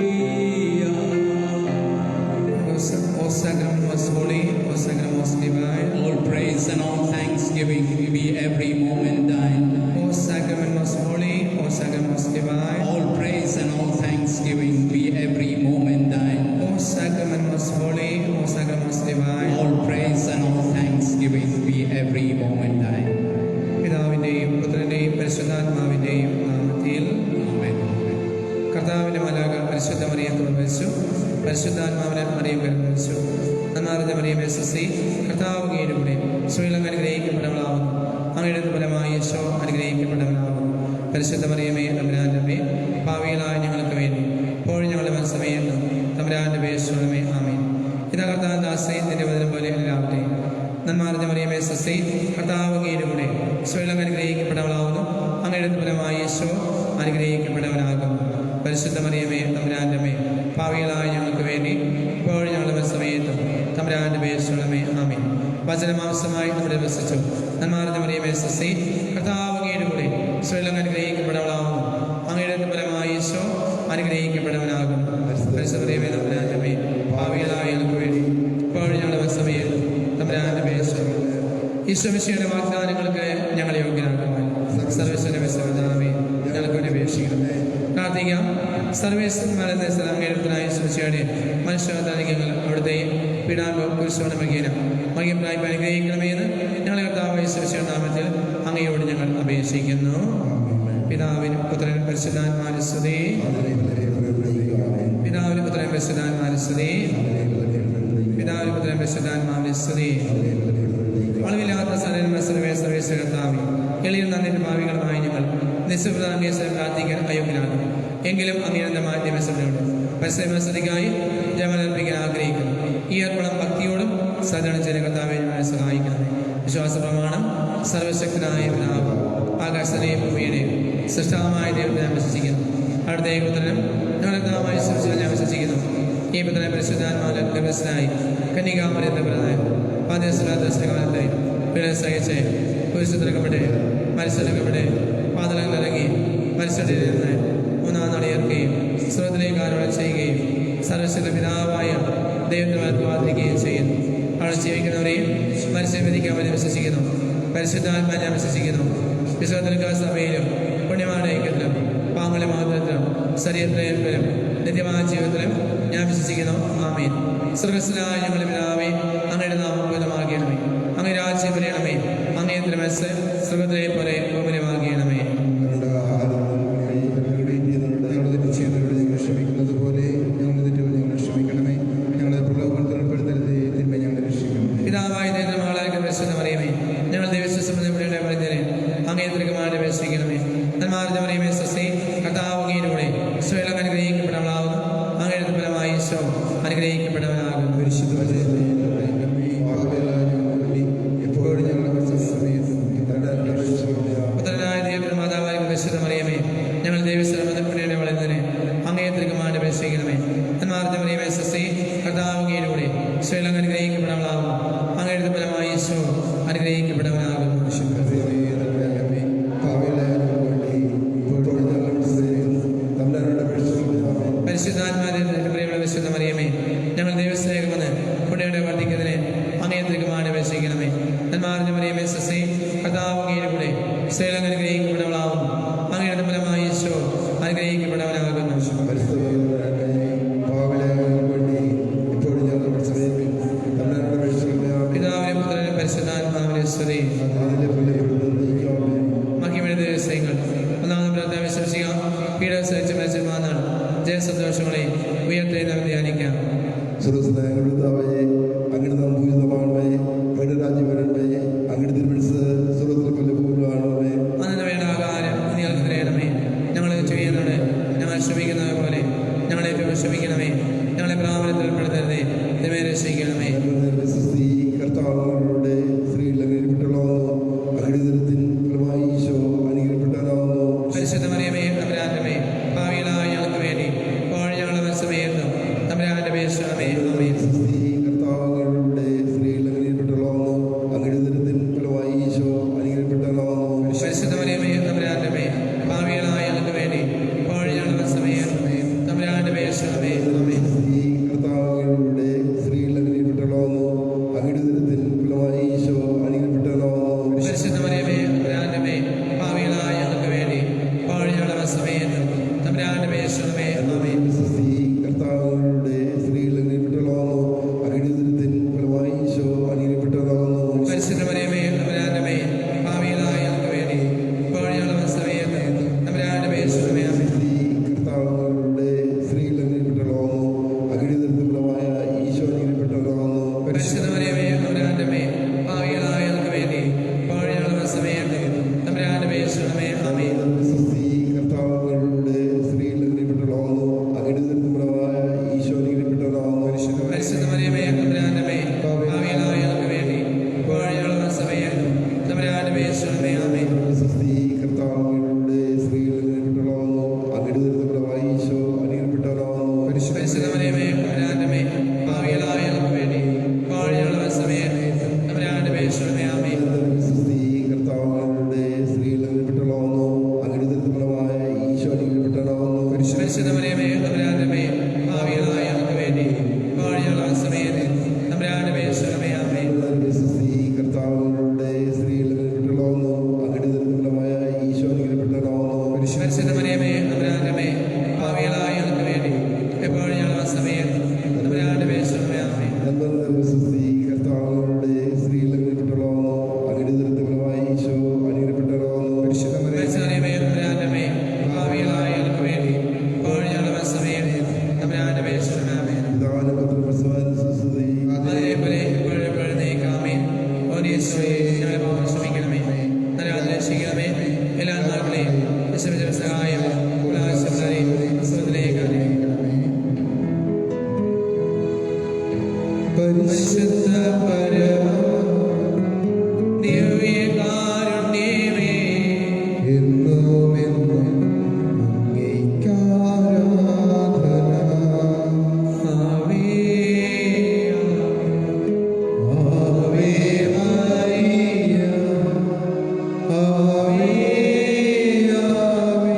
S2: O sacrament most holy, O sacrament most divine,
S3: All praise and all thanksgiving be every moment thine.
S2: O sacrament most holy, O sacrament most divine,
S3: All praise and all thanksgiving be every moment thine.
S2: O sacrament most holy, O sacrament most divine,
S3: All praise and all thanksgiving be every moment thine.
S2: പിതാവിന്റെയും പുത്രന്റെയും പരിശുദ്ധാത്മാവിന്റെയും നാമത്തിൽ
S3: Amen.
S2: കർത്താവിന്റെ മലാക പരിശുദ്ധ മറിയത്തോട് വെച്ചു, പരിശുദ്ധാത്മാവിനെ Mariyam കരുവച്ചു. നന്നാറിന്റെ Mariyam S കർത്താവ് കീഴുകൂടെ ശ്രീലങ്ക അനുഗ്രഹിക്കപ്പെട്ടവളാവുന്നു. അങ്ങയുടെ ഫലമായി യേശോ അനുഗ്രഹിക്കപ്പെട്ടവനാകുന്നു. പരിശുദ്ധ മറിയമേ തമ്പുരാന്റെ ഭാവിയിലായ ഞങ്ങൾക്ക് വേണ്ടി ഇപ്പോഴും ഞങ്ങളുടെ മനസ്സമേയുന്നു തമ്പുരാന്റെ പേശുമേ ആമേൻ. ഇതാ കർത്താവിന്റെ ആശ്രയത്തിന്റെ വചനം പോലെ എല്ലാവട്ടെ. നന്മാറിന്റെ മറിയമേ എസ് കർത്താവ് കീഴുകൂടെ ശ്രീലങ്ക അനുഗ്രഹിക്കപ്പെട്ടവളാവുന്നു. അങ്ങയുടെ ഫലമായി യേശോ അനുഗ്രഹിക്കപ്പെട്ടവനാകുന്നു. പരിശുദ്ധ മറിയമേ തമ്പുരാന്റെ ഭാവിയിലായ ഞങ്ങൾക്ക് വേണ്ടി ഇപ്പോഴും ഞങ്ങളുടെ മനസ്സമേത്തും തമ്പുരാന്റെ പേശുമേ ആമേൻ. വചനമാംസമായി നമ്മുടെ വസിച്ചു. നന്മാറിന്റെ മറിയമേ എസ് കർത്താവ് കീഴുകൂടെ ശ്രീലങ്ക അനുഗ്രഹിക്കപ്പെട്ടവളാവുന്നു. അങ്ങയുടെ ഫലമായി യേശോ അനുഗ്രഹിക്കപ്പെട്ടവനാകുന്നു. പരിശുദ്ധ മറിയമേ തമ്പുരാന്റെ ഭാവിയിലായ ഞങ്ങൾക്ക് വേണ്ടി ഇപ്പോഴും ഞങ്ങളുടെ മനസ്സമേത്തും തമ്പുരാന്റെ പേശുമേ. ഈശ്വമിശിയുടെ വാഗ്ദാനങ്ങൾക്ക് ഞങ്ങളെ യോഗ്യരാക്കുവാൻ സർവേശ്വരന്റെ വിശ്വനാമേ ഞങ്ങൾക്ക് വേണ്ടി അപേക്ഷിക്കുന്നു. പ്രാർത്ഥിക്കാം. സർവേശ്വരന്മാരെന്ന സ്ഥലങ്ങേടത്തിനായ ഈശ്വമിശിയുടെ മനുഷ്യങ്ങൾ അവിടുത്തെ പീഡാനുഭവം കുരിശോണ മകീനം മകീയമായി അനുഗ്രഹിക്കണമെന്ന് ഞങ്ങളെ കർത്താവായ ഈശ്വമിശിയുടെ നാമത്തിൽ അങ്ങയോട് ഞങ്ങൾ അപേക്ഷിക്കുന്നു. പിതാവിനും പുത്രനും പരിശുദ്ധാത്മാവിന്റെ സ്തുതി. പിതാവിനും പുത്രനും പരിശുദ്ധാത്മാവിന്റെ സ്തുതി. പിതാവിനും പുത്രനും പരിശുദ്ധാത്മാവിന്റെ സ്തുതി. അളവില്ലാത്ത സർവേശ്വര കർത്താവേ, എളിയ നന്ദിന്റെ ഭാവികളുമായി ഞങ്ങൾ നിസ്സംപ്രദായം പ്രാർത്ഥിക്കാൻ അയോഗ്യനാണ്. എങ്കിലും അങ്ങയുടെ മാധ്യമസഭയോട് പരിശ്രമത്തിനായി ജപമർപ്പിക്കാൻ ആഗ്രഹിക്കുന്നു. ഈ അർപ്പണം ഭക്തിയോടും സദാചാര കർത്താവെ ഞങ്ങളെ സഹായിക്കണം. വിശ്വാസ പ്രമാണം. സർവശക്തനായ പിതാവ് ആകാശത്തിലെയും ഭൂമിയുടെയും സൃഷ്ടാവായ ദൈവത്തെ ഞാൻ വിശ്വസിക്കുന്നു. അവിടുത്തെ പുത്രനും ഞങ്ങളുടെ പിതാവായ യേശുക്രിസ്തുവിൽ ഞാൻ വിശ്വസിക്കുന്നു. ഈ പുത്രനെ പരിശുദ്ധാത്മാവിൽ ഗർഭസ്ഥനായി കന്യകാമറിയത്തിൽ പിറന്നായി പാദകാലത്തെ പീഡനം സഹിച്ച് കുരിശിലെടുക്കപ്പെട്ട് മരിച്ചെടുക്കപ്പെട്ട് പാതാളങ്ങളിൽ ഇറങ്ങി മരിച്ചതിൽ നിന്ന് മൂന്നാം നാൾ ഉയർക്കുകയും സ്വർഗ്ഗത്തിലേക്ക് ആരോപണം ചെയ്യുകയും സർവശക്ത പിതാവായ ദൈവത്തിന് വാദിക്കുകയും ചെയ്യുന്നു. അവിടെ ജീവിക്കുന്നവരെയും മരിച്ചവരെ വിധിക്കാൻ വേണ്ടി വിശ്വസിക്കുന്നു. പരിശുദ്ധാത്മാവിനെ ഞാൻ വിശ്വസിക്കുന്നു. വിശ്വാസത്തിലും സഭയിലും പുണ്യമായ ഐക്യത്തിലും പാങ്ങളുടെ മാതൃത്വത്തിലും ശരീരത്തിലും നിത്യമായ ജീവിതത്തിലും ഞാൻ വിശ്വസിക്കുന്നു. ആമേൻ. സ്വർഗ്ഗസ്ഥനായ ഞങ്ങളുടെ പിതാവേ, അങ്ങയുടെ നാമം പൂജിതമാകണമേ. അങ്ങയുടെ രാജ്യം വരണമേ. അങ്ങയുടെ മനസ്സ് സ്വർഗ്ഗത്തിലെ പോലെ ഭൂമിയിലുമാകണമേ. നന്മാർന്ന മറിയമേ സ്വസ്തി, കർത്താവ് അങ്ങയിലൂടെ സ്വയം അനുഗ്രഹിക്കപ്പെട്ടവളാകുന്നു. അങ്ങയുടെ ഫലമായി ഈശോ അനുഗ്രഹിക്കപ്പെട്ടവനാകുന്നു. പുത്രനായ ദൈവത്തിന്റെ മാതാവായ പരിശുദ്ധ മറിയമേ, ഞങ്ങൾ ദൈവസ്ഥലമതപ്പുണ്യയുടെ വളരുന്നതിന് അങ്ങേയത്തിലേക്ക് അപേക്ഷിക്കണമേ. നന്മാർന്ന മറിയമേ സ്വസ്തി, കർത്താവ് അങ്ങയിലൂടെ സ്വയം അനുഗ്രഹിക്കപ്പെട്ടവളാകുന്നു. അങ്ങയുടെ ഫലമായി ഈശോ അനുഗ്രഹിക്കപ്പെട്ടവനാകുന്നു. പരിശുദ്ധാത്മാവിന്റെ വിശുദ്ധ മറിയമേ, ഞങ്ങൾ ദൈവസ്ഥലേക്ക് വന്ന് പുണ്യയുടെ വർദ്ധിക്കുന്നതിന് അങ്ങേയത്തിലേക്ക് അപേക്ഷിക്കണമേ. നന്മാർന്ന മറിയമേ സ്വസ്തി, കർത്താവ് അങ്ങയിലൂടെ സ്വയം അനുഗ്രഹിക്കപ്പെട്ടവളാകുന്നു. അങ്ങയുടെ ഫലമായി ഈശോ അനുഗ്രഹിക്കപ്പെട്ടവനാകുന്നു. പിതാവിനും പുത്രനും പരിശുദ്ധാത്മാവിനെ സ്തുതി. മഹിമയുടെ ദിവസങ്ങൾ ഒന്നാമത് പ്രാർത്ഥന വിശ്വസിക്കാം. പീഡ സഹിച്ച് മരിച്ചതാണ് ജയസന്തോഷങ്ങളെ ഉയർത്തി നാം ധ്യാനിക്കാം.
S4: അങ്ങനെ നാം ഭൂരിതമാണമേ, അങ്ങയുടെ രാജ്യം വരണമേ, അങ്ങയുടെ തിരുമനസ്സ് സ്വർഗ്ഗത്തിലെ പോലെ ഭൂമിയിലുമാകണമേ.
S2: അന്ന് വേണ്ട ആഹാരം ഇനി ഞങ്ങൾക്ക് തരണമേ. ഞങ്ങൾ ചെയ്യുന്നത് ഞങ്ങൾ ക്ഷമിക്കുന്നത് പോലെ ഞങ്ങളെ ക്ഷമിക്കണമേ. ഞങ്ങളെ പ്രാബല്യത്തിൽ ഉൾപ്പെടുത്തരുതേ, ദൈവമേ രക്ഷിക്കണമേ.
S4: കർത്താവുകളുടെ സ്ത്രീകൾ അനുഗ്രഹിക്കപ്പെട്ടവളാകുന്നു. അങ്ങയുടെ ദുരിതത്തിൻ ഫലമായി ഈശോ അനുഗ്രഹിക്കപ്പെട്ടവനാകുന്നു.
S2: പരിശുദ്ധ മറിയമേ തമ്പുരാന്റമ്മേ, ഭാവിയിലായ ഞങ്ങൾക്ക് വേണ്ടി ഇപ്പോൾ ഞങ്ങളുടെ സമയത്തും തമ്പുരാന്റെ പേശണമേ. ആമേൻ.
S4: കർത്താവുകളുടെ സ്ത്രീകൾ അനുഗ്രഹിക്കപ്പെട്ടവളാകുന്നു. അങ്ങയുടെ ദുരിതത്തിൻ ഫലമായി ഈശോ അനുഗ്രഹിക്കപ്പെട്ടവനാകുന്നു.
S2: പരിശുദ്ധ മറിയമേ തമ്പുരാന്റമ്മേ, ഭാവിയിലായ ഞങ്ങൾക്ക് വേണ്ടി ഇപ്പോൾ ഞങ്ങളുടെ സമയത്തും തമ്പുരാന്റെ പേശണമേ. ആമേൻ.
S4: കർത്താവുകളുടെ സ്ത്രീകൾ അനുഗ്രഹിക്കപ്പെട്ടവളാകുന്നു. അങ്ങയുടെ ദുരിതത്തിൻ ഫലമായി ഈശോ അനുഗ്രഹിക്കപ്പെട്ടവനാകുന്നു.
S2: പരിശുദ്ധ മറിയമേ തമ്പുരാന്റമ്മേ, ഭാവിയിലായ ഞങ്ങൾക്ക് വേണ്ടി ഇപ്പോൾ ഞങ്ങളുടെ സമയത്തും തമ്പുരാന്റെ പേശണമേ. ആമേൻ.
S4: കർത്താവുകളുടെ സ്ത്രീകൾ അനുഗ്രഹിക്കപ്പെട്ടവളാകുന്നു. അങ്ങയുടെ ദുരിതത്തിൻ ഫലമായി ഈശോ അനുഗ്രഹിക്കപ്പെട്ടവനാകുന്നു.
S2: പരിശുദ്ധ മറിയമേ തമ്പുരാന്റമ്മേ, ഭാവിയിലായ ഞങ്ങൾക്ക് വേണ്ടി ഇപ്പോൾ ഞങ്ങളുടെ സമയത്തും തമ്പുരാന്റെ പേശണമേ. ആമേൻ.
S4: കർത്താവുകളുടെ സ്ത്രീകൾ അനുഗ്രഹിക്കപ്പെട്ടവളാകുന്നു. അങ്ങയുടെ ദുരിതത്തിൻ ഫലമായ ഈശോ അനുഗ്രഹിക്കപ്പെട്ടവനാകുന്നു.
S2: പരിശുദ്ധ മറിയമേ തമ്പുരാന്റമ്മേ, ഭാവിയിലായ ഞങ്ങൾക്ക് വേണ്ടി ഇപ്പോൾ ഞങ്ങളുടെ സമയത്തും തമ്പുരാന്റെ പേശണമേ. ആമേൻ.
S4: കർത്താവുകളുടെ സ്ത്രീകൾ അനുഗ്രഹിക്കപ്പെട്ടവളാകുന്നു. അങ്ങയുടെ ദുരിതത്തിൻ ഫലമായ ഈശോ അനുഗ്രഹിക്കപ്പെട്ടവനാകുന്നു.
S2: പരിശുദ്ധ മറിയമേ തമ്പുരാന്റമ്മേ, ഭാവിയിലായ ഞങ്ങൾക്ക് വേണ്ടി ഇപ്പോൾ ഞങ്ങളുടെ സമയത്തും തമ്പുരാന്റെ പേശണമേ. ആമേൻ.
S4: കർത്താവുകളുടെ സ്ത്രീകൾ അനുഗ്രഹിക്കപ്പെട്ടവളാകുന്നു. അങ്ങയുടെ ദുരിതത്തിൻ ഫലമായി ഈശോ അനുഗ്രഹിക്കപ്പെട്ടവനാകുന്നു.
S2: പരിശുദ്ധ മറിയമേ തമ്പുരാന്റമ്മേ, ഭാവിയിലായ ഞങ്ങൾക്ക് വേണ്ടി ഇപ്പോൾ ഞങ്ങളുടെ സമയത്തും തമ്പുരാന്റെ പേശണമേ. ആമേൻ.
S4: കർത്താവുകളുടെ സ്ത്രീകൾ അനുഗ്രഹിക്കപ്പെട്ടവളാകുന്നു. അങ്ങയുടെ ദുരിതത്തിൻ ഫലമായ ഈശോ അനുഗ്രഹിക്കപ്പെട്ടവനാകുന്നു.
S2: പരിശുദ്ധ മറിയമേ തമ്പുരാന്റമ്മേ, ഭാവിയിലായ ഞങ്ങൾക്ക് വേണ്ടി ഇപ്പോൾ ഞങ്ങളുടെ സമയത്തും തമ്പുരാന്റെ പേശണമേ. ആമേൻ.
S4: കർത്താവുകളുടെ സ്ത്രീകൾ അനുഗ്രഹിക്കപ്പെട്ടവളാകുന്നു. അങ്ങയുടെ ദുരിതത്തിൻ ഫലമായ ഈശോ അനുഗ്രഹിക്കപ്പെട്ടവനാകുന്നു.
S2: പരിശുദ്ധ മറിയമേ തമ്പുരാന്റമ്മേ, ഭാവിയിലായ ഞങ്ങൾക്ക് വേണ്ടി ഇപ്പോൾ ഞങ്ങളുടെ സമയത്തും തമ്പുരാന്റെ പേശണമേ. ആമേൻ.
S4: കർത്താവുകളുടെ സ്ത്രീകൾ അനുഗ്രഹിക്കപ്പെട്ടവളാകുന്നു. അങ്ങയുടെ ദുരിതത്തിൻ ഫലമായി ഈശോ അനുഗ്രഹിക്കപ്പെട്ടവനാകുന്നു.
S2: പരിശുദ്ധ മറിയമേ തമ്പുരാന്റമ്മേ, ഭാവിയിലായ ഞങ്ങൾക്ക് വേണ്ടി ഇപ്പോൾ ഞങ്ങളുടെ സമയത്തും തമ്പുരാന്റെ പേശണമേ. ആമേൻ.
S4: പിതാവിനും പുത്രനും പരിശുദ്ധാത്മാവിനും സ്തുതി.
S2: അതേപോലെ ഇപ്പോഴും നീക്കാമേൻ. ഓ യേശുവേ, ഞങ്ങളെ പാപം ക്ഷമിക്കണമേ, നരകത്തിൽ രക്ഷിക്കണമേ. എല്ലാ നാളുകളെയും വിശ്വസിച്ച സഹായം പുസ്തകത്തിലേക്ക് അനുഗ്രഹിക്കണമേ. പരിശുദ്ധ പരമ ദിവ്യകാരുണ്യമേ,
S4: എന്നും എന്നും അങ്ങേയ്ക്കാരാധന.
S2: ആവേ
S4: ആവേ മരിയ, ആവേ ആവേ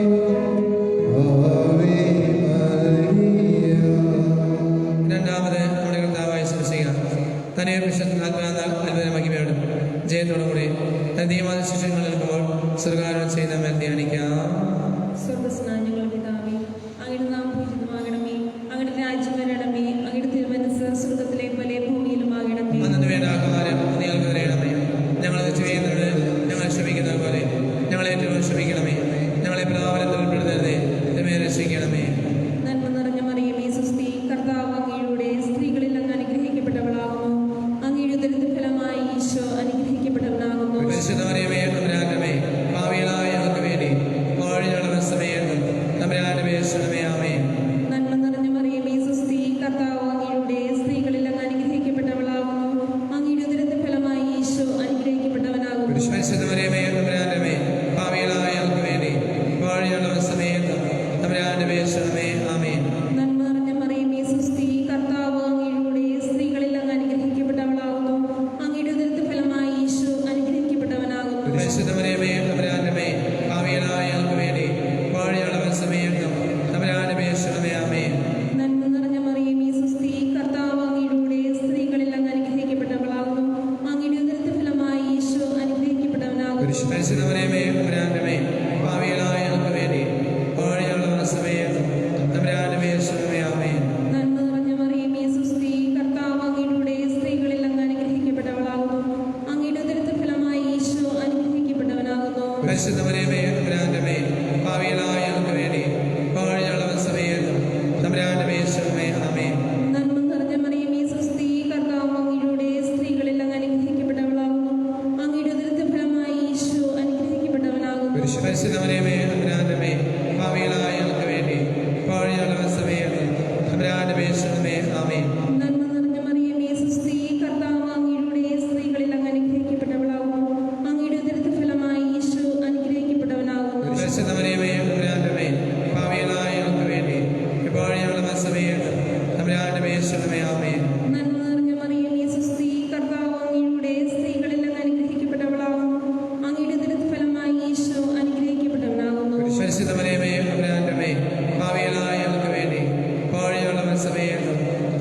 S2: ഇപ്പോഴുള്ള സമയത്ത് തമ്പുരാന്റെ പേരിൽ ആമേൻ.
S5: നന്മ നിറഞ്ഞ മറിയമേ സ്വസ്തി, കർത്താവ് അങ്ങയുടെ സ്ത്രീകളിൽ അങ്ങ് അനുഗ്രഹിക്കപ്പെട്ടവളാകുന്നു. അങ്ങയുടെ ഉദരത്തിൻ ഫലമായി ഈശോ അനുഗ്രഹിക്കപ്പെട്ടവനാകുന്നു.
S2: പരിശുദ്ധ മറിയമേ തമ്പുരാന്റെ അമ്മേ, പാപികളായ ഞങ്ങൾക്ക് വേണ്ടി ഇപ്പോഴുള്ള സമയത്ത് തമ്പുരാന്റെ പേരിൽ ആമേൻ.
S5: നന്മ നിറഞ്ഞ മറിയമേ സ്വസ്തി, കർത്താവ് അങ്ങയുടെ സ്ത്രീകളിൽ അങ്ങ് അനുഗ്രഹിക്കപ്പെട്ടവളാകുന്നു. അങ്ങയുടെ ഉദരത്തിൻ ഫലമായി ഈശോ അനുഗ്രഹിക്കപ്പെട്ടവനാകുന്നു.
S2: പരിശുദ്ധ മറിയമേ തമ്പുരാന്റെ അമ്മേ, പാപികളായ ഞങ്ങൾക്ക് വേണ്ടി ഇപ്പോഴുള്ള സമയത്ത് തമ്പുരാന്റെ പേരിൽ ആമേൻ.
S5: നന്മ നിറഞ്ഞ മറിയമേ സ്വസ്തി, കർത്താവ് അങ്ങയുടെ സ്ത്രീകളിൽ അങ്ങ് അനുഗ്രഹിക്കപ്പെട്ടവളാകുന്നു. അങ്ങയുടെ ഉദരത്തിൻ ഫലമായി ഈശോ അനുഗ്രഹിക്കപ്പെട്ടവനാകുന്നു.
S2: പരിശുദ്ധ മറിയമേ തമ്പുരാന്റെ അമ്മേ, പാപികളായ ഞങ്ങൾക്ക് വേണ്ടി ഇപ്പോഴുള്ള സമയത്ത് തമ്പുരാന്റെ പേരിൽ ആമേൻ.
S5: നന്മ നിറഞ്ഞ മറിയമേ സ്വസ്തി, കർത്താവ് അങ്ങയുടെ സ്ത്രീകളിൽ അങ്ങ് അനുഗ്രഹിക്കപ്പെട്ടവളാകുന്നു. അങ്ങയുടെ ഉദരത്തിൻ ഫലമായി ഈശോ അനുഗ്രഹിക്കപ്പെട്ടവനാകുന്നു.
S2: പരിശുദ്ധ മറിയമേ തമ്പുരാന്റെ അമ്മേ, പാപികളായ ഞങ്ങൾക്ക് വേണ്ടി ഇപ്പോഴുള്ള സമയത്ത് തമ്പുരാന്റെ പേരിൽ ആമേൻ.
S5: നന്മ നിറഞ്ഞ മറിയമേ സ്വസ്തി, കർത്താവ് അങ്ങയുടെ സ്ത്രീകളിൽ അങ്ങ് അനുഗ്രഹിക്കപ്പെട്ടവളാകുന്നു. അങ്ങയുടെ ഉദരത്തിൻ ഫലമായി ഈശോ അനുഗ്രഹിക്കപ്പെട്ടവനാകുന്നു.
S2: പരിശുദ്ധ മറിയമേ തമ്പുരാന്റെ അമ്മേ, പാപികളായ ഞങ്ങൾക്ക് വേണ്ടി ഇപ്പോഴുള്ള സമയത്ത് തമ്പുരാന്റെ പേരിൽ ആമേൻ.
S5: നന്മ നിറഞ്ഞ മറിയമേ സ്വസ്തി, കർത്താവ് അങ്ങയുടെ സ്ത്രീകളിൽ അങ്ങ് അനുഗ്രഹിക്കപ്പെട്ടവളാകുന്നു. അങ്ങയുടെ ഉദരത്തിൻ ഫലമായി ഈശോ അനുഗ്രഹിക്കപ്പെട്ടവനാകുന്നു.
S2: പരിശുദ്ധ മറിയമേ തമ്പുരാന്റെ അമ്മേ, പാപികളായ ഞങ്ങൾക്ക് വേണ്ടി ഇപ്പോഴുള്ള സമയത്ത്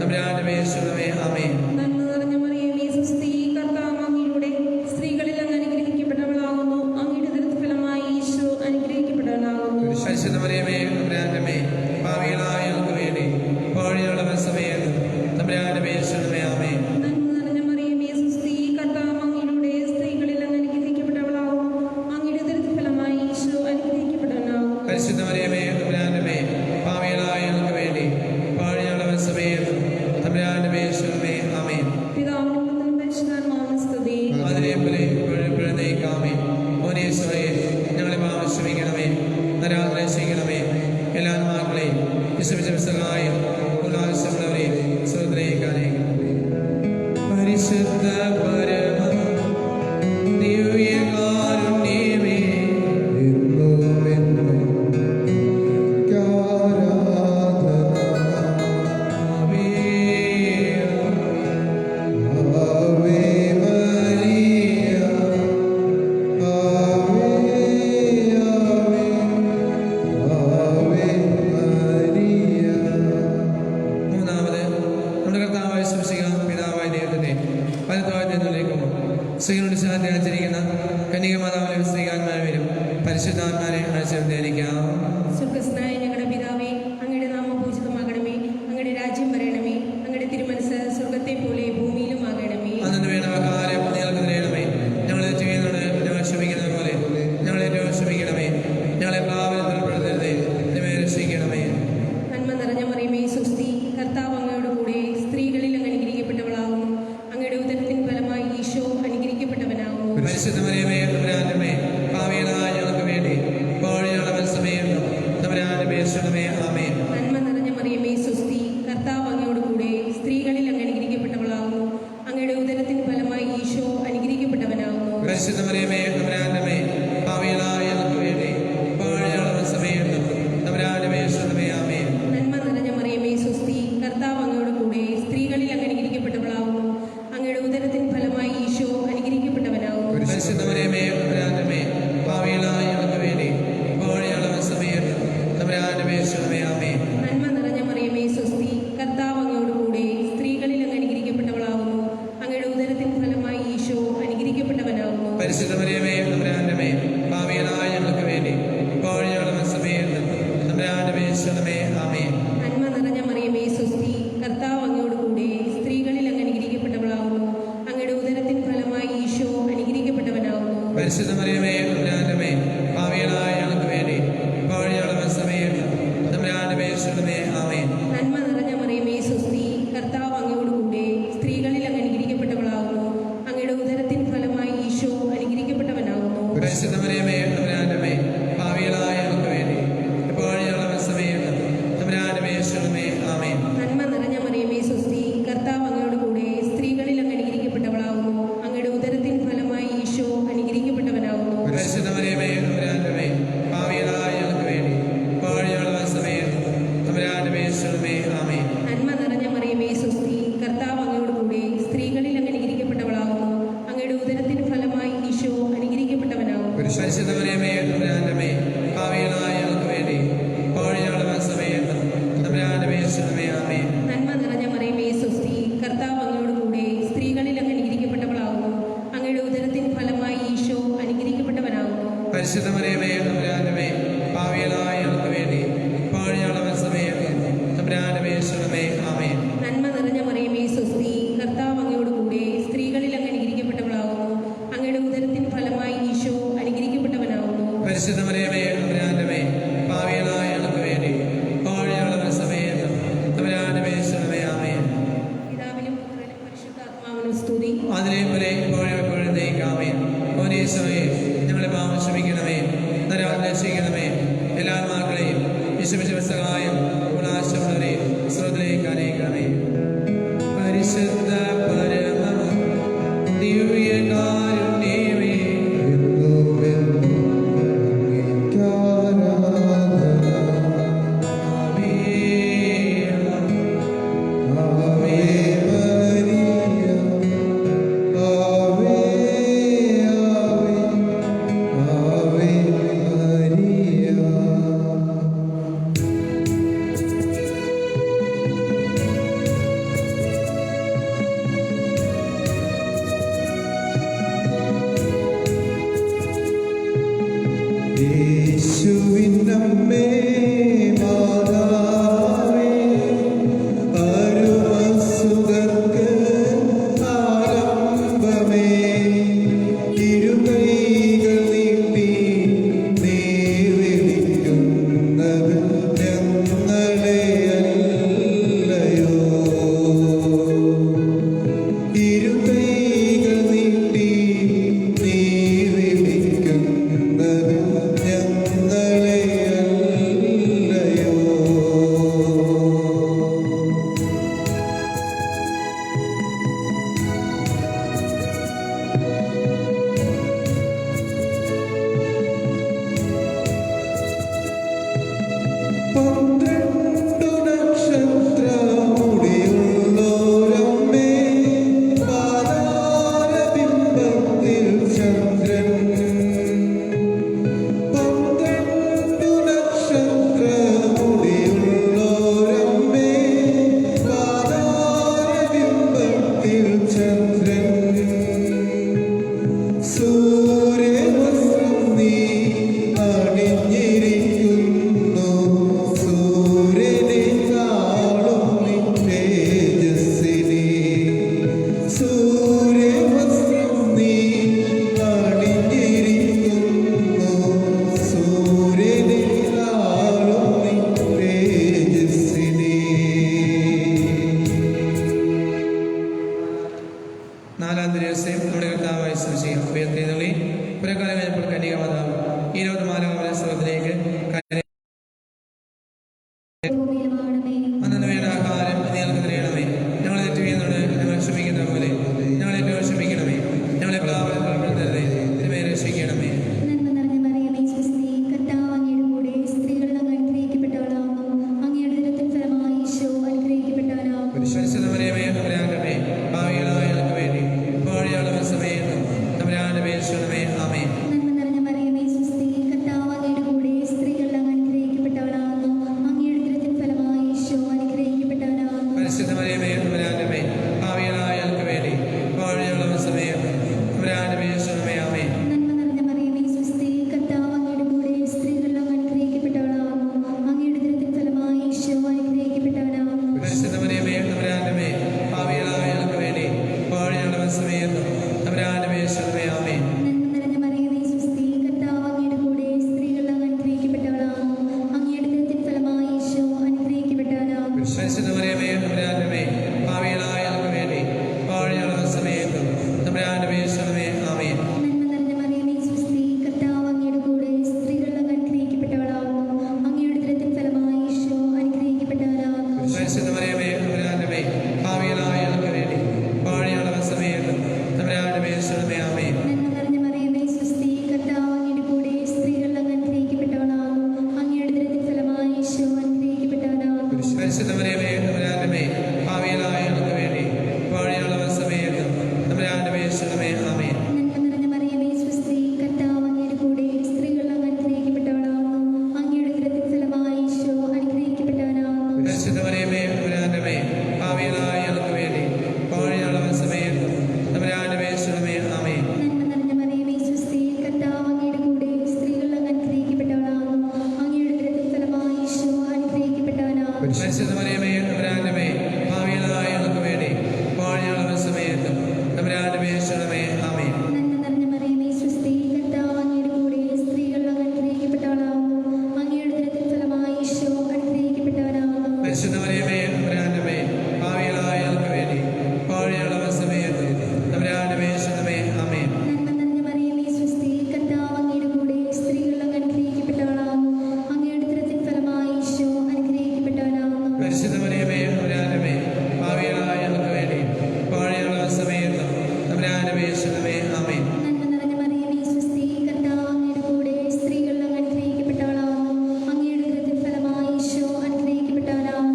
S2: തമ്പുരാന്റെ പേരിൽ ആമേൻ.
S5: നന്മ നിറഞ്ഞ മറിയമേ സ്വസ്തി, കർത്താവ് അങ്ങയുടെ സ്ത്രീകളിൽ അങ്ങ് അനുഗ്രഹിക്കപ്പെട്ടവളാകുന്നു. അങ്ങയുടെ ഉദരത്തിൻ ഫലമായി ഈശോ അനുഗ്രഹിക്കപ്പെട്ടവനാകുന്നു.
S2: പരിശുദ്ധ മറിയമേ തമ്പുരാന്റെ അമ്മേ, പാപികളായ ഞങ്ങൾക്ക് വേണ്ടി ഇപ്പോഴുള്ള സമയത്ത് തമ്പുരാന്റെ പേരിൽ ആമേൻ.
S5: നന്മ നിറഞ്ഞ മറിയമേ സ്വസ്തി, കർത്താവ് അങ്ങയുടെ സ്ത്രീകളിൽ അങ്ങ് അനുഗ്രഹിക്കപ്പെട്ടവളാകുന്നു. അങ്ങയുടെ ഉദരത്തിൻ ഫലമായി ഈശോ അനുഗ്രഹിക്കപ്പെട്ടവനാകുന്നു.
S2: പരിശുദ്ധ മറിയമേ തമ്പുരാന്റെ അമ്മേ, പാപികളായ ഞങ്ങൾക്ക് വേണ്ടി ഇപ്പോഴുള്ള സമയത്ത് തമ്പുരാന്റെ പേരിൽ ആമേൻ.
S5: പിതാവിനും പുത്രനും പരിശുദ്ധാത്മാവിനും സ്തുതി.
S2: അതിനെപ്പോലെ ഇപ്പോഴും നയിക്കാമേ. ഓനേശ്വരയെ ഞങ്ങളെ പാപം ക്ഷമിക്കണമേ, നരാധന ചെയ്യണമേ. എല്ലാ ആത്മാക്കളെയും വിശ്വസഹായം ഉല്ലാസമുള്ളവരെയും സ്വതന്ത്രേക്കാനേ. പരിശുദ്ധ പരമ ദിവ്യകാരുണ്യമേ, ആവേ മൂന്നാമത് നമ്മുടെ കർത്താവായ ശംസിക പിതാവായ ദൈവത്തിന്റെ പലത്തോളം നിന്നിലേക്കും സ്ത്രീകളുടെ ശാന്തി ആചരിക്കുന്ന കന്യക മാതാവിലെ സ്ത്രീകാന്മാരും പരിശുദ്ധാത്മാരെ ആശീർവദിക്കാം.
S5: സ്വർഗ്ഗസ്ഥനായ ഞങ്ങളുടെ പിതാവേ, അങ്ങയുടെ നാമം പൂജിതമാകണമേ. അങ്ങയുടെ രാജ്യം വരണമേ. അങ്ങയുടെ തിരുമനസ്സ് സ്വർഗ്ഗത്തെ പോലെ ഭൂമിയിലും ആകണമേ.
S2: അന്നു വേണ്ട ആഹാരം ഞങ്ങൾക്ക് തരണമേ. ഞങ്ങളെ ചെയ്യുന്നത് ഞങ്ങൾ ക്ഷമിക്കുന്നത് പോലെ ഞങ്ങളെ ക്ഷമിക്കണമേ. ഞങ്ങളെ പാപത്തിൽ ഉൾപ്പെടുത്തരുതേ, ഞങ്ങളെ രക്ഷിക്കണമേ.
S5: നന്മ നിറഞ്ഞ മറിയമേ സ്വസ്തി, കർത്താവ് അങ്ങയുടെ കൂടെ സ്ത്രീകളിൽ അങ്ങ് അനുഗ്രഹിക്കപ്പെട്ടവളാകുന്നു. അങ്ങയുടെ ഉദരത്തിൻ ഫലമായി ഈശോ അനുഗ്രഹിക്കപ്പെട്ടവനാകുന്നു.
S2: പരിശുദ്ധ മറിയമേ തമ്പുരാന്റെ അമ്മേ, പാപികളായ ഞങ്ങൾക്ക് വേണ്ടി ഇപ്പോഴുള്ള സമയത്ത് തമ്പുരാന്റെ പേരിൽ ആമേൻ.
S5: നന്മ നിറഞ്ഞ മറിയമേ സ്വസ്തി, കർത്താവ് അങ്ങയുടെ കൂടെ സ്ത്രീകളിൽ അങ്ങ് അനുഗ്രഹിക്കപ്പെട്ടവളാകുന്നു. അങ്ങയുടെ ഉദരത്തിൻ ഫലമായി ഈശോ അനുഗ്രഹിക്കപ്പെട്ടവനാകുന്നു.
S2: പരിശുദ്ധ മറിയമേ തമ്പുരാന്റെ അമ്മേ, പാപികളായ ഞങ്ങൾക്ക് വേണ്ടി ഇപ്പോഴുള്ള സമയത്ത് തമ്പുരാന്റെ പേരിൽ ആമേൻ.
S5: നന്മ നിറഞ്ഞ മറിയമേ സ്വസ്തി, കർത്താവ് അങ്ങയുടെ കൂടെ സ്ത്രീകളിൽ അങ്ങ് അനുഗ്രഹിക്കപ്പെട്ടവളാകുന്നു. അങ്ങയുടെ ഉദരത്തിൻ ഫലമായി ഈശോ അനുഗ്രഹിക്കപ്പെട്ടവനാകുന്നു.
S2: പരിശുദ്ധ മറിയമേ തമ്പുരാന്റെ അമ്മേ, പാപികളായ ഞങ്ങൾക്ക് വേണ്ടി ഇപ്പോഴുള്ള സമയത്ത് തമ്പുരാന്റെ പേരിൽ ആമേൻ.
S5: നന്മ നിറഞ്ഞ മറിയമേ സ്വസ്തി, കർത്താവ് അങ്ങയുടെ കൂടെ സ്ത്രീകളിൽ അങ്ങ് അനുഗ്രഹിക്കപ്പെട്ടവളാകുന്നു. അങ്ങയുടെ ഉദരത്തിൻ ഫലമായി ഈശോ അനുഗ്രഹിക്കപ്പെട്ടവനാകുന്നു.
S2: പരിശുദ്ധ മറിയമേ തമ്പുരാന്റെ അമ്മേ, പാപികളായ ഞങ്ങൾക്ക് വേണ്ടി ഇപ്പോഴുള്ള സമയത്ത് തമ്പുരാന്റെ പേരിൽ ആമേൻ.
S5: നന്മ നിറഞ്ഞ മറിയമേ സ്വസ്തി, കർത്താവ് അങ്ങയുടെ കൂടെ സ്ത്രീകളിൽ അങ്ങ് അനുഗ്രഹിക്കപ്പെട്ടവളാകുന്നു. അങ്ങയുടെ ഉദരത്തിൻ ഫലമായി ഈശോ അനുഗ്രഹിക്കപ്പെട്ടവനാകുന്നു.
S2: പരിശുദ്ധ മറിയമേ തമ്പുരാന്റെ അമ്മേ, പാപികളായ ഞങ്ങൾക്ക് വേണ്ടി ഇപ്പോഴുള്ള സമയത്ത് തമ്പുരാന്റെ പേരിൽ ആമേൻ.
S5: നന്മ നിറഞ്ഞ മറിയമേ സ്വസ്തി, കർത്താവ് അങ്ങയുടെ കൂടെ സ്ത്രീകളിൽ അങ്ങ് അനുഗ്രഹിക്കപ്പെട്ടവളാകുന്നു. അങ്ങയുടെ ഉദരത്തിൻ ഫലമായി ഈശോ അനുഗ്രഹിക്കപ്പെട്ടവനാകുന്നു.
S2: പരിശുദ്ധ മറിയമേ തമ്പുരാന്റെ അമ്മേ, പാപികളായ ഞങ്ങൾക്ക് വേണ്ടി ഇപ്പോഴുള്ള സമയത്ത് അന്നു വേണ്ട ആഹാരം ഞങ്ങൾക്ക് തരണമേ. ഞങ്ങളെ തെറ്റ് ചെയ്യുന്നവരോട് ഞങ്ങൾ ക്ഷമിക്കുന്ന പോലെ ഞങ്ങളെ ക്ഷമിക്കണമേ. ഞങ്ങളെ പ്രാപനത്തിൽപ്പെടുത്തരുതേ, തിന്മയെ രക്ഷിക്കണമേ. പരിശുദ്ധ മറിയമേ, തമ്പുരാന്റെ പാപികളായ ഞങ്ങൾക്ക് വേണ്ടി ഇപ്പോഴുള്ള സമയത്തും തമ്പുരാന്റെ അപേക്ഷിക്കണമേ. ആമേൻ. പരിശുദ്ധ മറിയമേ, തമ്പുരാന്റെ പാപികളായ ഞങ്ങൾക്ക് വേണ്ടി ഇപ്പോഴുള്ള സമയത്തും തമ്പുരാന്റെ അപേക്ഷിക്കണമേ. ആമേൻ. പരിശുദ്ധ മറിയമേ, തമ്പുരാന്റെ പാപികളായ ഞങ്ങൾക്ക് വേണ്ടി ഇപ്പോഴുള്ള സമയത്തും തമ്പുരാന്റെ അപേക്ഷിക്കണമേ. ആമേൻ. പരിശുദ്ധ മറിയമേ, തമ്പുരാന്റെ പാപികളായ ഞങ്ങൾക്ക് വേണ്ടി ഇപ്പോഴുള്ള സമയത്തും തമ്പുരാന്റെ അപേക്ഷിക്കണമേ. ആമേൻ. പരിശുദ്ധ മറിയമേ, തമ്പുരാന്റെ പാപികളായ ഞങ്ങൾക്ക് വേണ്ടി ഇപ്പോഴുള്ള സമയത്തും തമ്പുരാന്റെ അപേക്ഷിക്കണമേ. ആമേൻ. പരിശുദ്ധ മറിയമേ, തമ്പുരാന്റെ പാപികളായ ഞങ്ങൾക്ക് വേണ്ടി ഇപ്പോഴുള്ള സമയത്തും തമ്പുരാന്റെ അപേക്ഷിക്കണമേ. ആമേൻ. പരിശുദ്ധ മറിയമേ, തമ്പുരാന്റെ പാപികളായ ഞങ്ങൾക്ക് വേണ്ടി ഇപ്പോഴുള്ള സമയത്തും തമ്പുരാന്റെ അപേക്ഷിക്കണമേ. ആമേൻ. പരിശുദ്ധ മറിയമേ, തമ്പുരാന്റെ പാപികളായ ഞങ്ങൾക്ക് വേണ്ടി ഇപ്പോഴുള്ള സമയത്തും തമ്പുരാന്റെ അപേക്ഷിക്കണമേ. ആമേൻ. പരിശുദ്ധ മറിയമേ, തമ്പുരാന്റെ പാപികളായ ഞങ്ങൾക്ക് വേണ്ടി ഇപ്പോഴുള്ള സമയത്തും തമ്പുരാന്റെ അപേക്ഷിക്കണമേ. ആമേൻ. പരിശുദ്ധ മറിയമേ, തമ്പുരാന്റെ പാപികളായ ഞങ്ങൾക്ക് വേണ്ടി ഇപ്പോഴുള്ള സമയത്തും തമ്പുരാന്റെ അപേക്ഷിക്കണമേ. ആമേൻ.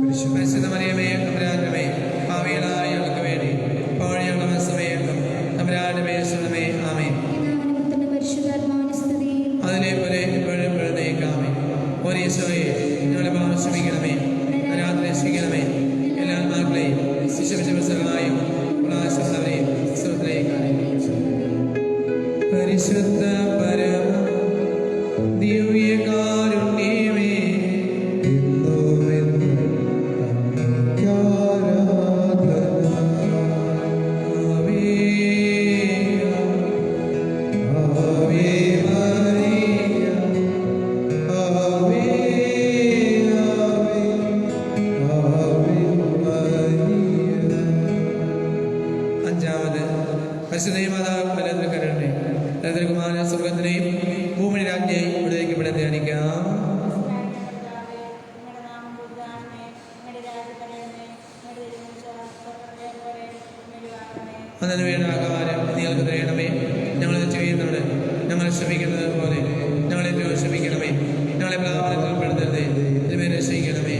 S2: പരിശുദ്ധ മറിയമേ, തമ്പുരാന്റെ പാപികളായ ഞങ്ങൾക്ക് വേണ്ടി ഇപ്പോഴുള്ള സമയത്തും തമ്പുരാന്റെ അപേക്ഷിക്കണമേ. ആമേൻ. അതിനെപ്പോലെ ഇപ്പോഴും എഴുന്നേൽക്കാമേ. ഒരു ഈശോയെ ഞങ്ങളെ പാപം ക്ഷമിക്കണമേ, അനാഥ രക്ഷിക്കണമേ. എല്ലാ ആത്മാക്കളെയും ശിശുവിശുദ്ധമായും ഉള്ളവരെയും പരിശുദ്ധ പരമ ദിവ്യകാരുണ്യമേ, അഞ്ചാമത് പരിശുദ്ധ മാതാവ് ബലദ്രക്കരട്ടെ ബലദ്രകുമാര സ്വർഗത്തിനെയും ഭൂമി രാജ്ഞയും വിടുവിക്കപ്പെടാൻ ധ്യാനിക്കാം. അതിനു വേണ്ട ആഹാരം നിങ്ങൾക്ക് തരണമേ. ഞങ്ങൾ ചെയ്യുന്നത് ഞങ്ങൾ ക്ഷമിക്കുന്നത് പോലെ ഞങ്ങളെ ക്ഷമിക്കണമേ. ഞങ്ങളെ പ്രാപനത്തിൽപ്പെടുത്തരുതേ, തിന്മയെ രക്ഷിക്കണമേ.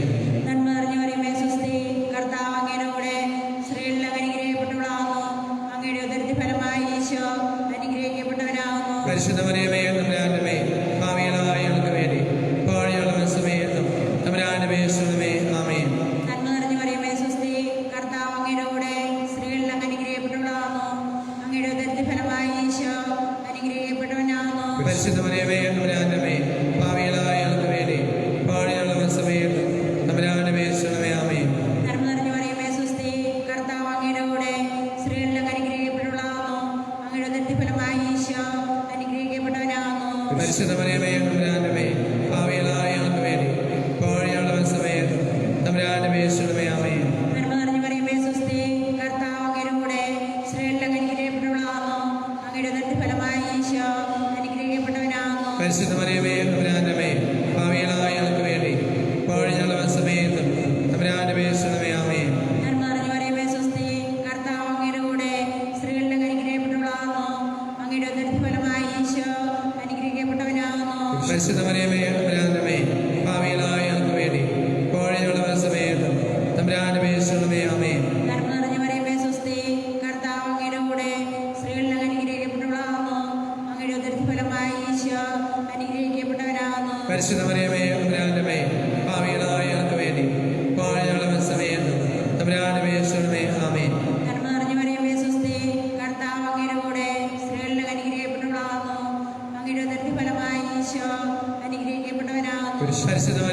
S2: പരിശുദ്ധ മറിയമേ, തമ്പുരാന്റെ പാപികളായ ഞങ്ങൾക്ക് വേണ്ടി ഇപ്പോഴുള്ള സമയത്തും തമ്പുരാന്റെ അപേക്ഷിക്കണമേ. ആമേൻ. പരിശുദ്ധ മറിയമേ, തമ്പുരാന്റെ പാപികളായ ഞങ്ങൾക്ക് വേണ്ടി ഇപ്പോഴുള്ള സമയത്തും തമ്പുരാന്റെ അപേക്ഷിക്കണമേ. ആമേൻ. പരിശുദ്ധ മറിയമേ, തമ്പുരാന്റെ പാപികളായ ഞങ്ങൾക്ക് വേണ്ടി ഇപ്പോഴുള്ള സമയത്തും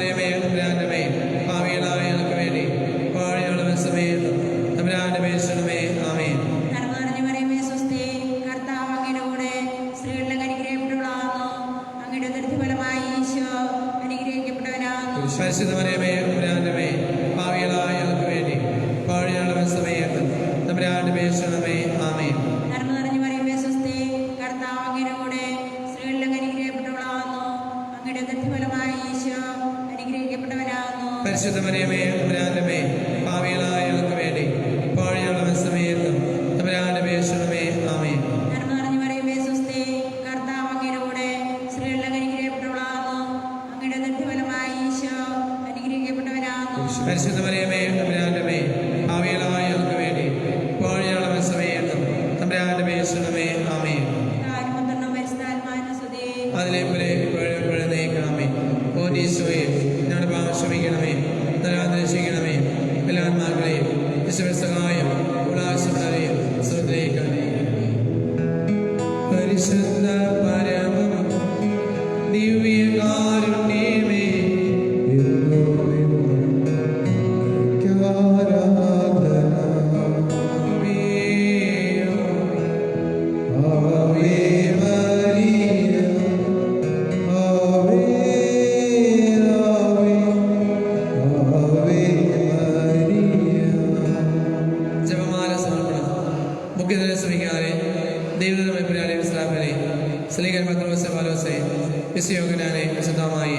S2: മറിയമേ തമ്പുരാന്റെ ഭാവികളായ ഞങ്ങൾക്ക് വേണ്ടി പാഴയുള്ള സമയത്ത് തമ്പുരാന്റെ പേശണമേ. ആമേൻ.
S6: കർത്താവിന്റെ മറിയമേ സ്വസ്തി, കർത്താവ് അങ്ങയുടെ കൂടെ സ്ത്രീകളിൽ അനുഗ്രഹിക്കപ്പെട്ടവളാകുന്നു. അങ്ങയുടെ ഉദരത്തിൻ ഫലമായി ഈശോ അനുഗ്രഹിക്കപ്പെട്ടവനാകുന്നു.
S2: പരിശുദ്ധ മറിയമേ തമ്പുരാന്റെ ഭാവികളായ ഞങ്ങൾക്ക് വേണ്ടി പാഴയുള്ള സമയത്ത് തമ്പുരാന്റെ പേശണമേ. ആമേൻ.
S6: നന്മ നിറഞ്ഞ മറിയമേ സ്വസ്തി, കർത്താവ് അങ്ങയുടെ കൂടെ സ്ത്രീകളിൽ അനുഗ്രഹിക്കപ്പെട്ടവളാകുന്നു. അങ്ങയുടെ ഉദരത്തിൻ ഫലമായി ഈശോ അനുഗ്രഹിക്കപ്പെട്ടവനാകുന്നു.
S2: പരിശുദ്ധ മറിയമേ തമ്പുരാന്റെ ഭാവികളായ ഞങ്ങൾക്ക് വേണ്ടി പാഴയുള്ള സമയത്ത് തമ്പുരാന്റെ പേശണമേ. ആമേൻ.
S6: നന്മ നിറഞ്ഞ മറിയമേ സ്വസ്തി, കർത്താവ് അങ്ങയുടെ കൂടെ സ്ത്രീകളിൽ അനുഗ്രഹിക്കപ്പെട്ടവളാകുന്നു. അങ്ങയുടെ ഉദരത്തിൻ ഫലമായി ഈശോ അനുഗ്രഹിക്കപ്പെട്ടവനാകുന്നു.
S2: പരിശുദ്ധ മറിയമേ തമ്പുരാന്റെ ഭാവികളായ ഞങ്ങൾക്ക് വേണ്ടി പാഴയുള്ള സമയത്ത് തമ്പുരാന്റെ പേശണമേ. ആമേൻ. അതിലെ പോലെ നയിക്കണമേ. ഓ ഈശോയെ ഞങ്ങളുടെ പാപം ക്ഷമിക്കണമേ, രക്ഷിക്കണമേ. എല്ലാ ആത്മാക്കളെയും ഈശോയുടെ സഹായം ഉള്ളാശപ്പെടുകയും ശ്രദ്ധയിക്കണമേ. പരിശുദ്ധ പരമ ദിവ്യകാരുണ്യമേ, ജപമാല സമർപ്പണം. മുഖ്യതയെ ശ്രമിക്കാതെ ദൈവതമായി പുരാളെ വിശ്രാമനെ സ്ലീകൻ പത്രോസെ പാലോസെ വിശ്വയോഗനാനെ വിശുദ്ധമായി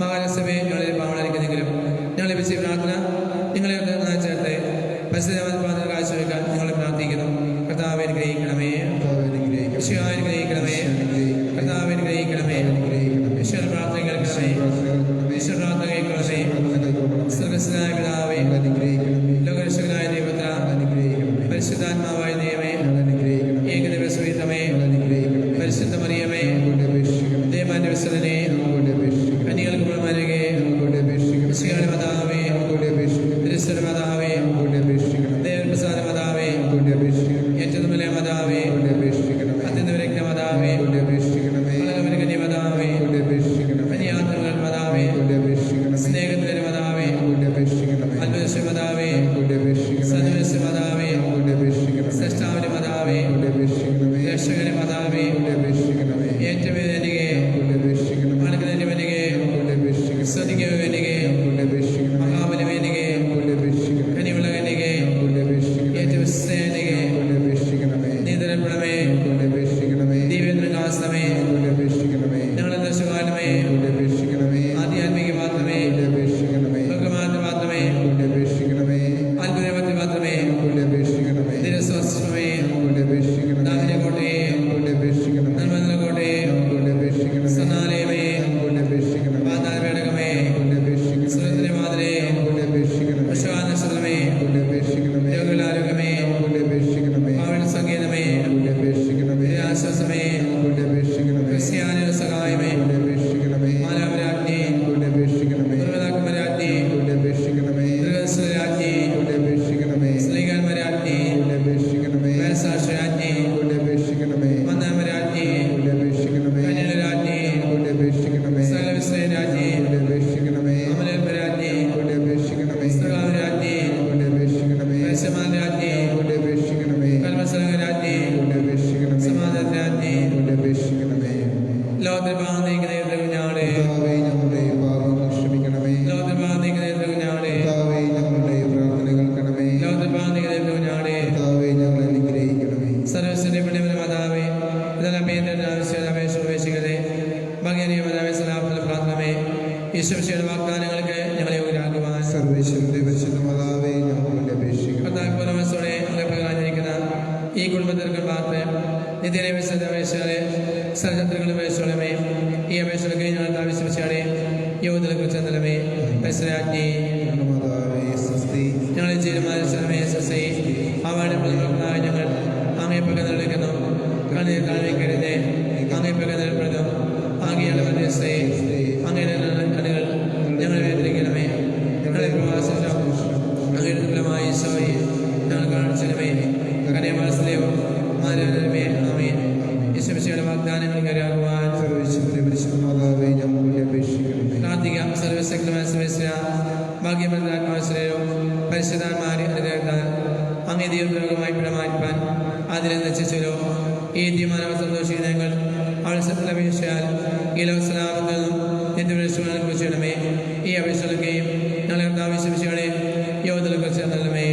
S2: മഹാനസഭയെ ഞങ്ങളെ പാവണരിക്കുന്നെങ്കിലും ഞങ്ങൾ ലഭിച്ച പ്രാർത്ഥന നിങ്ങളെ ചേർത്ത് പരിശുദ്ധ കാഴ്ചവെക്കാൻ ഞങ്ങളെ പ്രാർത്ഥിക്കുന്നു. കർത്താവെ അനുഗ്രഹിക്കണമേ, വിശ്വയെ അനുഗ്രഹിക്കണമേ, കർത്താവെ അനുഗ്രഹിക്കണമേ. ഈശ്വര പ്രാർത്ഥന കേൾക്കണമേ, ഈശ്വര പ്രാർത്ഥന കേൾക്കണമേ. സർവസ്വനായ പിതാവേ, ലോകരക്ഷകനായ ദൈവപുത്ര, പരിശുദ്ധാത്മാവായ ദൈവമേ, ഏകദൈവസ്വീതമേ, പരിശുദ്ധ മറിയമേ, ദേവാന്റെ വിശുദ്ധനെ, കന്യകൾക്ക് പുറമരുകെ, വിശുദ്ധ മാതാവേ, തിരുസ്വര മാതാവേ, ദേവപ്രസാദ മാതാവേ, ഏറ്റവും വലിയ മാതാവേ, അത്യന്തവിരഗ്ന മാതാവേ, വളകമരുകന്യ മാതാവേ, കന്യാത്മകൾ മാതാവേ, സ്നേഹത്തിന്റെ മാതാവേ, അത്ഭുതശ്രീ മാതാവേ, സന്മനസ്യ മാതാവേ, ശ്രേഷ്ഠാവിന്റെ മാതാവേ, രക്ഷകന്റെ മാതാവേ, ഏറ്റവും വേദികെ, മണക്കുന്നതിന്റെ വേദികെ, ശ്രദ്ധിക്കുക വേദികെ, മഹാബലി വേദികെ, കനിവുള്ള വേദികെ, ഏറ്റവും സ്നേഹികെ, നീതരപ്പെടമേ, ദിവ്യന്ദ്രകാസമേ, ഞങ്ങളെ ദർശകാലമേ, ആധ്യാത്മിക മാത്രമേ, ലോകമാത്ര മാത്രമേ, അത്ഭുതമത്തി മാത്രമേ, നിരസ്വസ്ഥമേ, ദാഹിന്റെ കോട്ടയെ, നന്മ കോട്ടയെ, സനാലയമേ, പാതാളപേടകമേ, സുരത്തിലെ മാതരേ, നക്ഷത്രമേ, രോഗാരോഗ്യമേ, ഭാവന സംഗീതമേ, ആശ്വാസമേ, ക്രിസ്ത്യാനിയുടെ സഹായമേ, മാലാപരാജ്ഞി, ദുർവതാക്കന്മാരാജ്ഞി, ദൃഗസ്വരാജ്ഞി, സ്ത്രീകന്മാരാജ്ഞി, വേസാക്ഷരാജ്ഞി, മന്ദാമരാജ്ഞി, കന്യരാജ്ഞി, സകലവിശ്രയരാജ്ഞി, അമലേൽപരാജ്ഞി, സ്ത്രീകാമരാജ്ഞി, വേശമാനരാജ്ഞി, കർമ്മസംഗരാജ്ഞി, സമാധാനരാജ്ഞി, ലോകത്തിൽ പാവം നീക്കുന്ന കുഞ്ഞാളെ, ലോകത്തിൽ പാവം നീക്കുന്ന കുഞ്ഞാളെ, ലോകത്തിൽ പാവം നീക്കുന്ന കുഞ്ഞാളെ, സർവസ്വന്റെ പുണ്യവന മാതാവേ, ഇതെല്ലാം ആവശ്യം ഉപേക്ഷിക്കരുതേ. ഭംഗിയ മാതാവേ, സലാഫല പ്രാർത്ഥനമേ, ഈശ്വരയുടെ വാഗ്ദാനങ്ങൾക്ക് ഞങ്ങളെ യോഗ്യരാക്കുവാൻ
S4: സർവേശ്വരന്റെ പരിശുദ്ധ മാതാവേ ഞങ്ങളുടെ അപേക്ഷിക്കുന്നു.
S2: മനസ്സോടെ അങ്ങനെ പ്രകാശിക്കുന്ന ഈ കുടുംബത്തിற்கு പാർത്ത് നിത്യനെ വിശുദ്ധ അപേക്ഷകളെ സർജത്രികളുടെ അപേക്ഷകളമേ, ഈ അപേക്ഷകളൊക്കെ ഞങ്ങൾക്ക് ആവശ്യമിച്ചാടെ യോഗ്യതകളെ ചെന്നലമേ, പരിസരാജ്ഞി
S4: മാതാവേ സ്വസ്തി.
S2: ഞങ്ങളെ തീരുമാനിച്ചമേ സസൈ അവയുടെ പ്രതികളായ ഞങ്ങൾ അങ്ങേപ്പക നിലനിൽക്കുന്നു. കണ്ണീർ കാണിക്കരുതേ, അങ്ങേപ്പക നിലപ്പെടുന്നു. ആകെയുള്ള മധ്യസ്ഥയെ അങ്ങയുടെ കണ്ണുകൾ ഞങ്ങളെ വേദനിക്കണമേ. ഞങ്ങളെ പ്രവാസിച്ച അങ്ങയുടെ ഫലമായി ഈശോയെ ഞങ്ങൾ കാണിച്ചമേ, കനയമാസലേവും മാനവമേ. ആമേൻ. ഈശോയുടെ വാഗ്ദാനങ്ങൾ കരാകുവാൻ
S4: സർവേശ്വരന്റെ പരിശുദ്ധ മാതാവേ ഞങ്ങളുടെ അപേക്ഷിക്കണമേ.
S2: പ്രാർത്ഥിക്കാം. സർവശക്തനായ ഭാഗ്യപ്രദാത്മാശ്രയവും പരിശുദ്ധാത്മാരെ അനുഗ്രഹത്താൽ അങ്ങേ ദൈവപ്രയോഗമായി പ്രമാണിപ്പാൻ അതിനെ നശിച്ചല്ലോ ഈ തീരുമാനം സന്തോഷിക്കുന്ന ഞങ്ങൾ അവൾ സത്യപേക്ഷയാൽ ഈ ലോകസ്ലാമത്തിൽ നിന്നും നിത്യവിശ്വാസം കുറിച്ചിടമേ. ഈ അപേക്ഷകളൊക്കെയും ഞങ്ങളെ ആവശ്യമിച്ചകളെ യോധനെ കുറിച്ച് നല്ലമേ.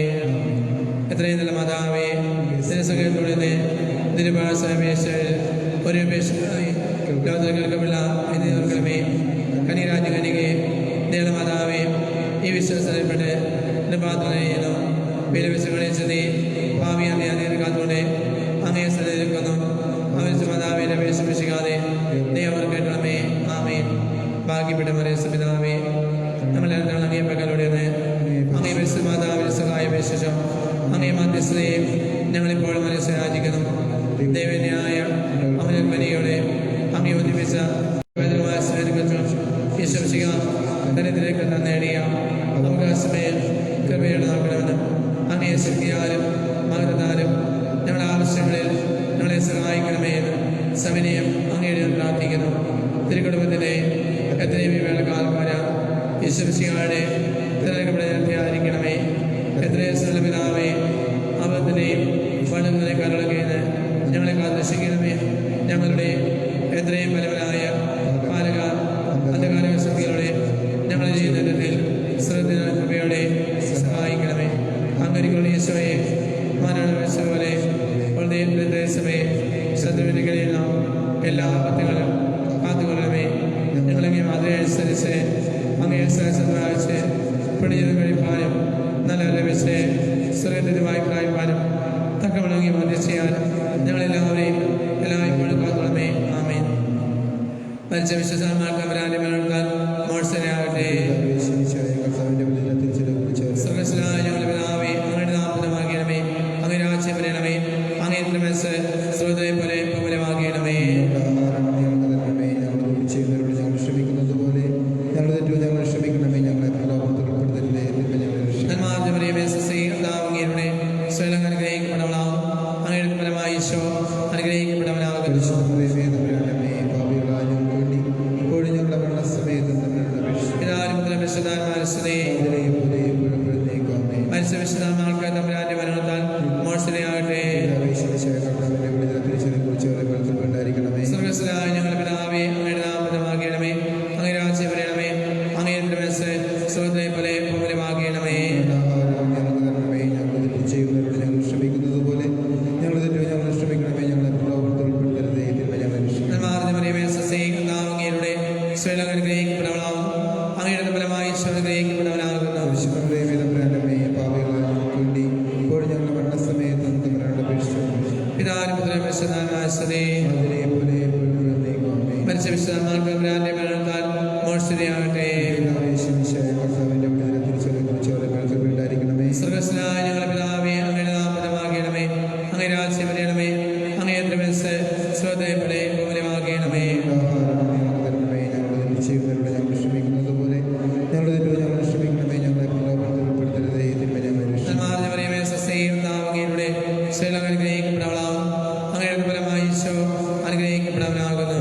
S2: എത്രയും നല്ല മാതാവേ, സകലത്തോടെ തിരുഭാഷാപേക്ഷയിൽ ഒരു അപേക്ഷയായി ലോകത്തിൽക്കമില്ല എന്നേ കനിരാജ് കനികെ ദേവമാതാവേ, ഈ വിശ്വാസപ്പെട്ട് പ്രാർത്ഥന ചെയ്യുന്നു. വിലവിശകളെ ചെതി ഭാവി അറിയാതെ കാത്തോടെ അങ്ങേ സ്ഥലത്തിരിക്കുന്നു. അവിശ്വ മാതാവിനെ അപേക്ഷിക്കാതെ നീ അവർ കേട്ടണമേ. ആമേൻ. ഭാഗ്യപ്പെട്ട മറിയ പിതാവേ, നമ്മളെല്ലാം അങ്ങേ പകലോടെ അങ്ങേ വിശ്വ മാതാവിന്റെ സഹായ വിശേഷം അങ്ങേ മധ്യസ്ഥതയും ഞങ്ങളിപ്പോൾ മനസ്സിലായിരിക്കുന്നു. ദൈവന്യായ അവനെ മനിയോടെ അങ്ങേ ഒന്നിപ്പിച്ച വിശ്വസിക്കുക ദരിദ്രർക്ക് നേടിയ അവകാശമേ കൃപയുടെ നോക്കണമെന്നും അങ്ങേ ശക്തിയാലും മകരത്താലും ഞങ്ങളുടെ ആവശ്യങ്ങളിൽ ഞങ്ങളെ സഹായിക്കണമേ എന്ന് സവിനയം അങ്ങയുടെ പ്രാർത്ഥിക്കുന്നു. തിരുക്കുടുംബത്തിലെ എത്രയും വേളക്കാലം വിശ്വസിക്കാതെ തിരഞ്ഞെടുക്കപ്പെടായിരിക്കണമേ. എത്രയും സ്ഥലപിതാവേ, അബദ്ധത്തെയും പണ്ടുന്നതിനെ കരളകയെന്ന് ഞങ്ങളെ കാത്തിരക്ഷിക്കണമേ. ഞങ്ങളുടെ എത്രയും ബലവനായ പാലക അന്ധകാര ശക്തികളുടെ ഞങ്ങളുടെ ജീവിതത്തിൽ ശ്രദ്ധ കൃപയോടെ സഹായിക്കണമേ. അങ്ങനെയുള്ള ഈശോയെ പോലെ സമയെ ശത്രുവിൻ്റെ കഴിയുന്ന എല്ലാ ആപത്തുകളും കാത്തുകൊള്ളണമേ. ഞങ്ങളെങ്കിൽ മാതൃകയനുസരിച്ച് അങ്ങേ സഹായിച്ച് പിടിച്ചത് കഴിപ്പാനും നല്ല ലഭിച്ച് സ്വർഗത്തിനുമായി പ്രായിപ്പാനും തക്കവണങ്ങി മധ്യ ചെയ്യാൻ ഞങ്ങളെല്ലാവരെയും എല്ലായ്പ്പോഴും കാത്തുകൊള്ളണമേ. ആമേൻ. മരിച്ച വിശ്വസന്മാർക്ക് അവരാന്റെ മരണത്താൽ മോഴ്സനാകട്ടെ. സർവസ്വനായ ഞങ്ങളുടെ പിതാവേ, അങ്ങയുടെ നാമമാകണമേ. അങ്ങേ രാജ്യം വരണമേ. അങ്ങേ മനസ്സ് സ്രോതയെ പോലെ പൗരമാകണമേ. സ്വയം അനുഗ്രഹിക്കപ്പെടവനാകും. അങ്ങയുടെ ഫലമായി ഈശോ അനുഗ്രഹിക്കപ്പെടവനാകുന്നു. മത്സ്യവിശുദ്ധമാർക്ക് തമ്പുരാന്റെ മരണത്താൽ മോഴ്സനയാകട്ടെ. സർവസ്വനായ ഞങ്ങളുടെ പിതാവേ, അങ്ങയുടെ നാമമാകണമേ. അങ്ങേ രാജ്യം വരണമേ. അങ്ങേ മനസ്സ് സ്രോതയെ പോലെ പൗരമാകണമേ. സ്വയം അനുഗ്രഹിക്കപ്പെടവനാകും. അങ്ങയുടെ ഫലമായി ഈശോ അനുഗ്രഹിക്കപ്പെടവനാകുന്നു. മരിച്ച വിശുദ്ധന്മാർക്ക് അവരാന്റെ മരണത്താൽ മോഴ്സനയാകട്ടെ. സർവസ്വനായ ഞങ്ങളുടെ പിതാവേ, അങ്ങയുടെ നാമമാകണമേ. അങ്ങേ രാജ്യം വരണമേ. അങ്ങേ മനസ്സ് സ്രോതയെ പോലെ പൗരമാകണമേ. സ്വയം അനുഗ്രഹിക്കപ്പെടവനാകും. അങ്ങയുടെ ഫലമായി ഈശോ അനുഗ്രഹിക്കപ്പെടവനാകുന്നു.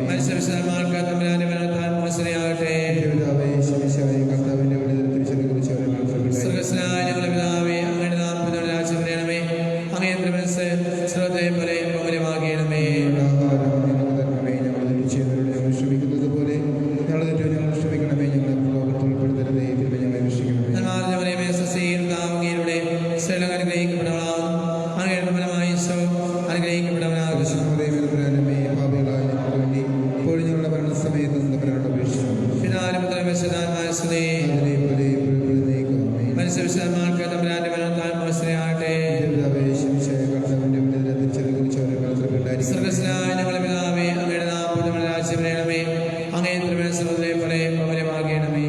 S2: മരിച്ച വിശുദ്ധന്മാർക്ക് തമ്പുരാന്റെ മരണത്താൽ മോഴ്സനയാകട്ടെ. സർവസ്വനായ ഞങ്ങളുടെ പിതാവേ, അങ്ങയുടെ നാമത്തിൽ രാജ്യം വരണമേ. അങ്ങേ മനസ്സ് സ്രോതയെ പോലെ പൗരമാകണമേ. സ്വയം അനുഗ്രഹിക്കപ്പെടവനാകും. അങ്ങയുടെ ഫലമായി ഈശോ അനുഗ്രഹിക്കപ്പെടവനാകുന്നു. മരിച്ച വിശുദ്ധന്മാർക്ക് തമ്പുരാന്റെ മരണത്താൽ മോഴ്സനയാകട്ടെ. സർവസ്വനായ ഞങ്ങളുടെ പിതാവേ, അങ്ങയുടെ നാമത്തിൽ രാജ്യം വരണമേ. അങ്ങേ സ്രോതയെ പോലെ പൗരമാകണമേ.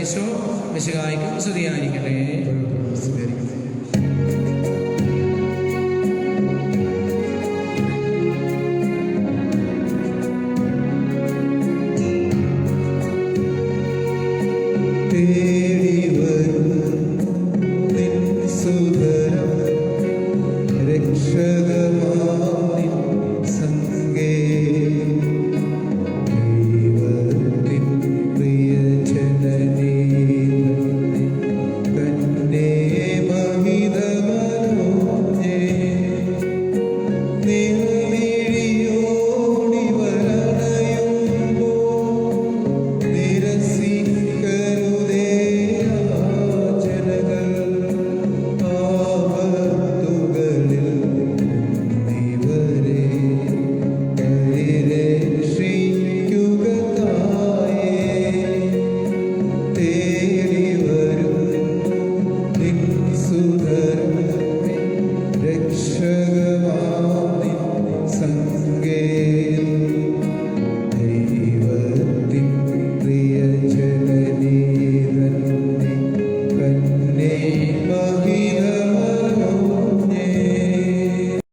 S2: ഈശോ മിശിഹായ്ക്കും സ്തുതിയായിരിക്കട്ടെ.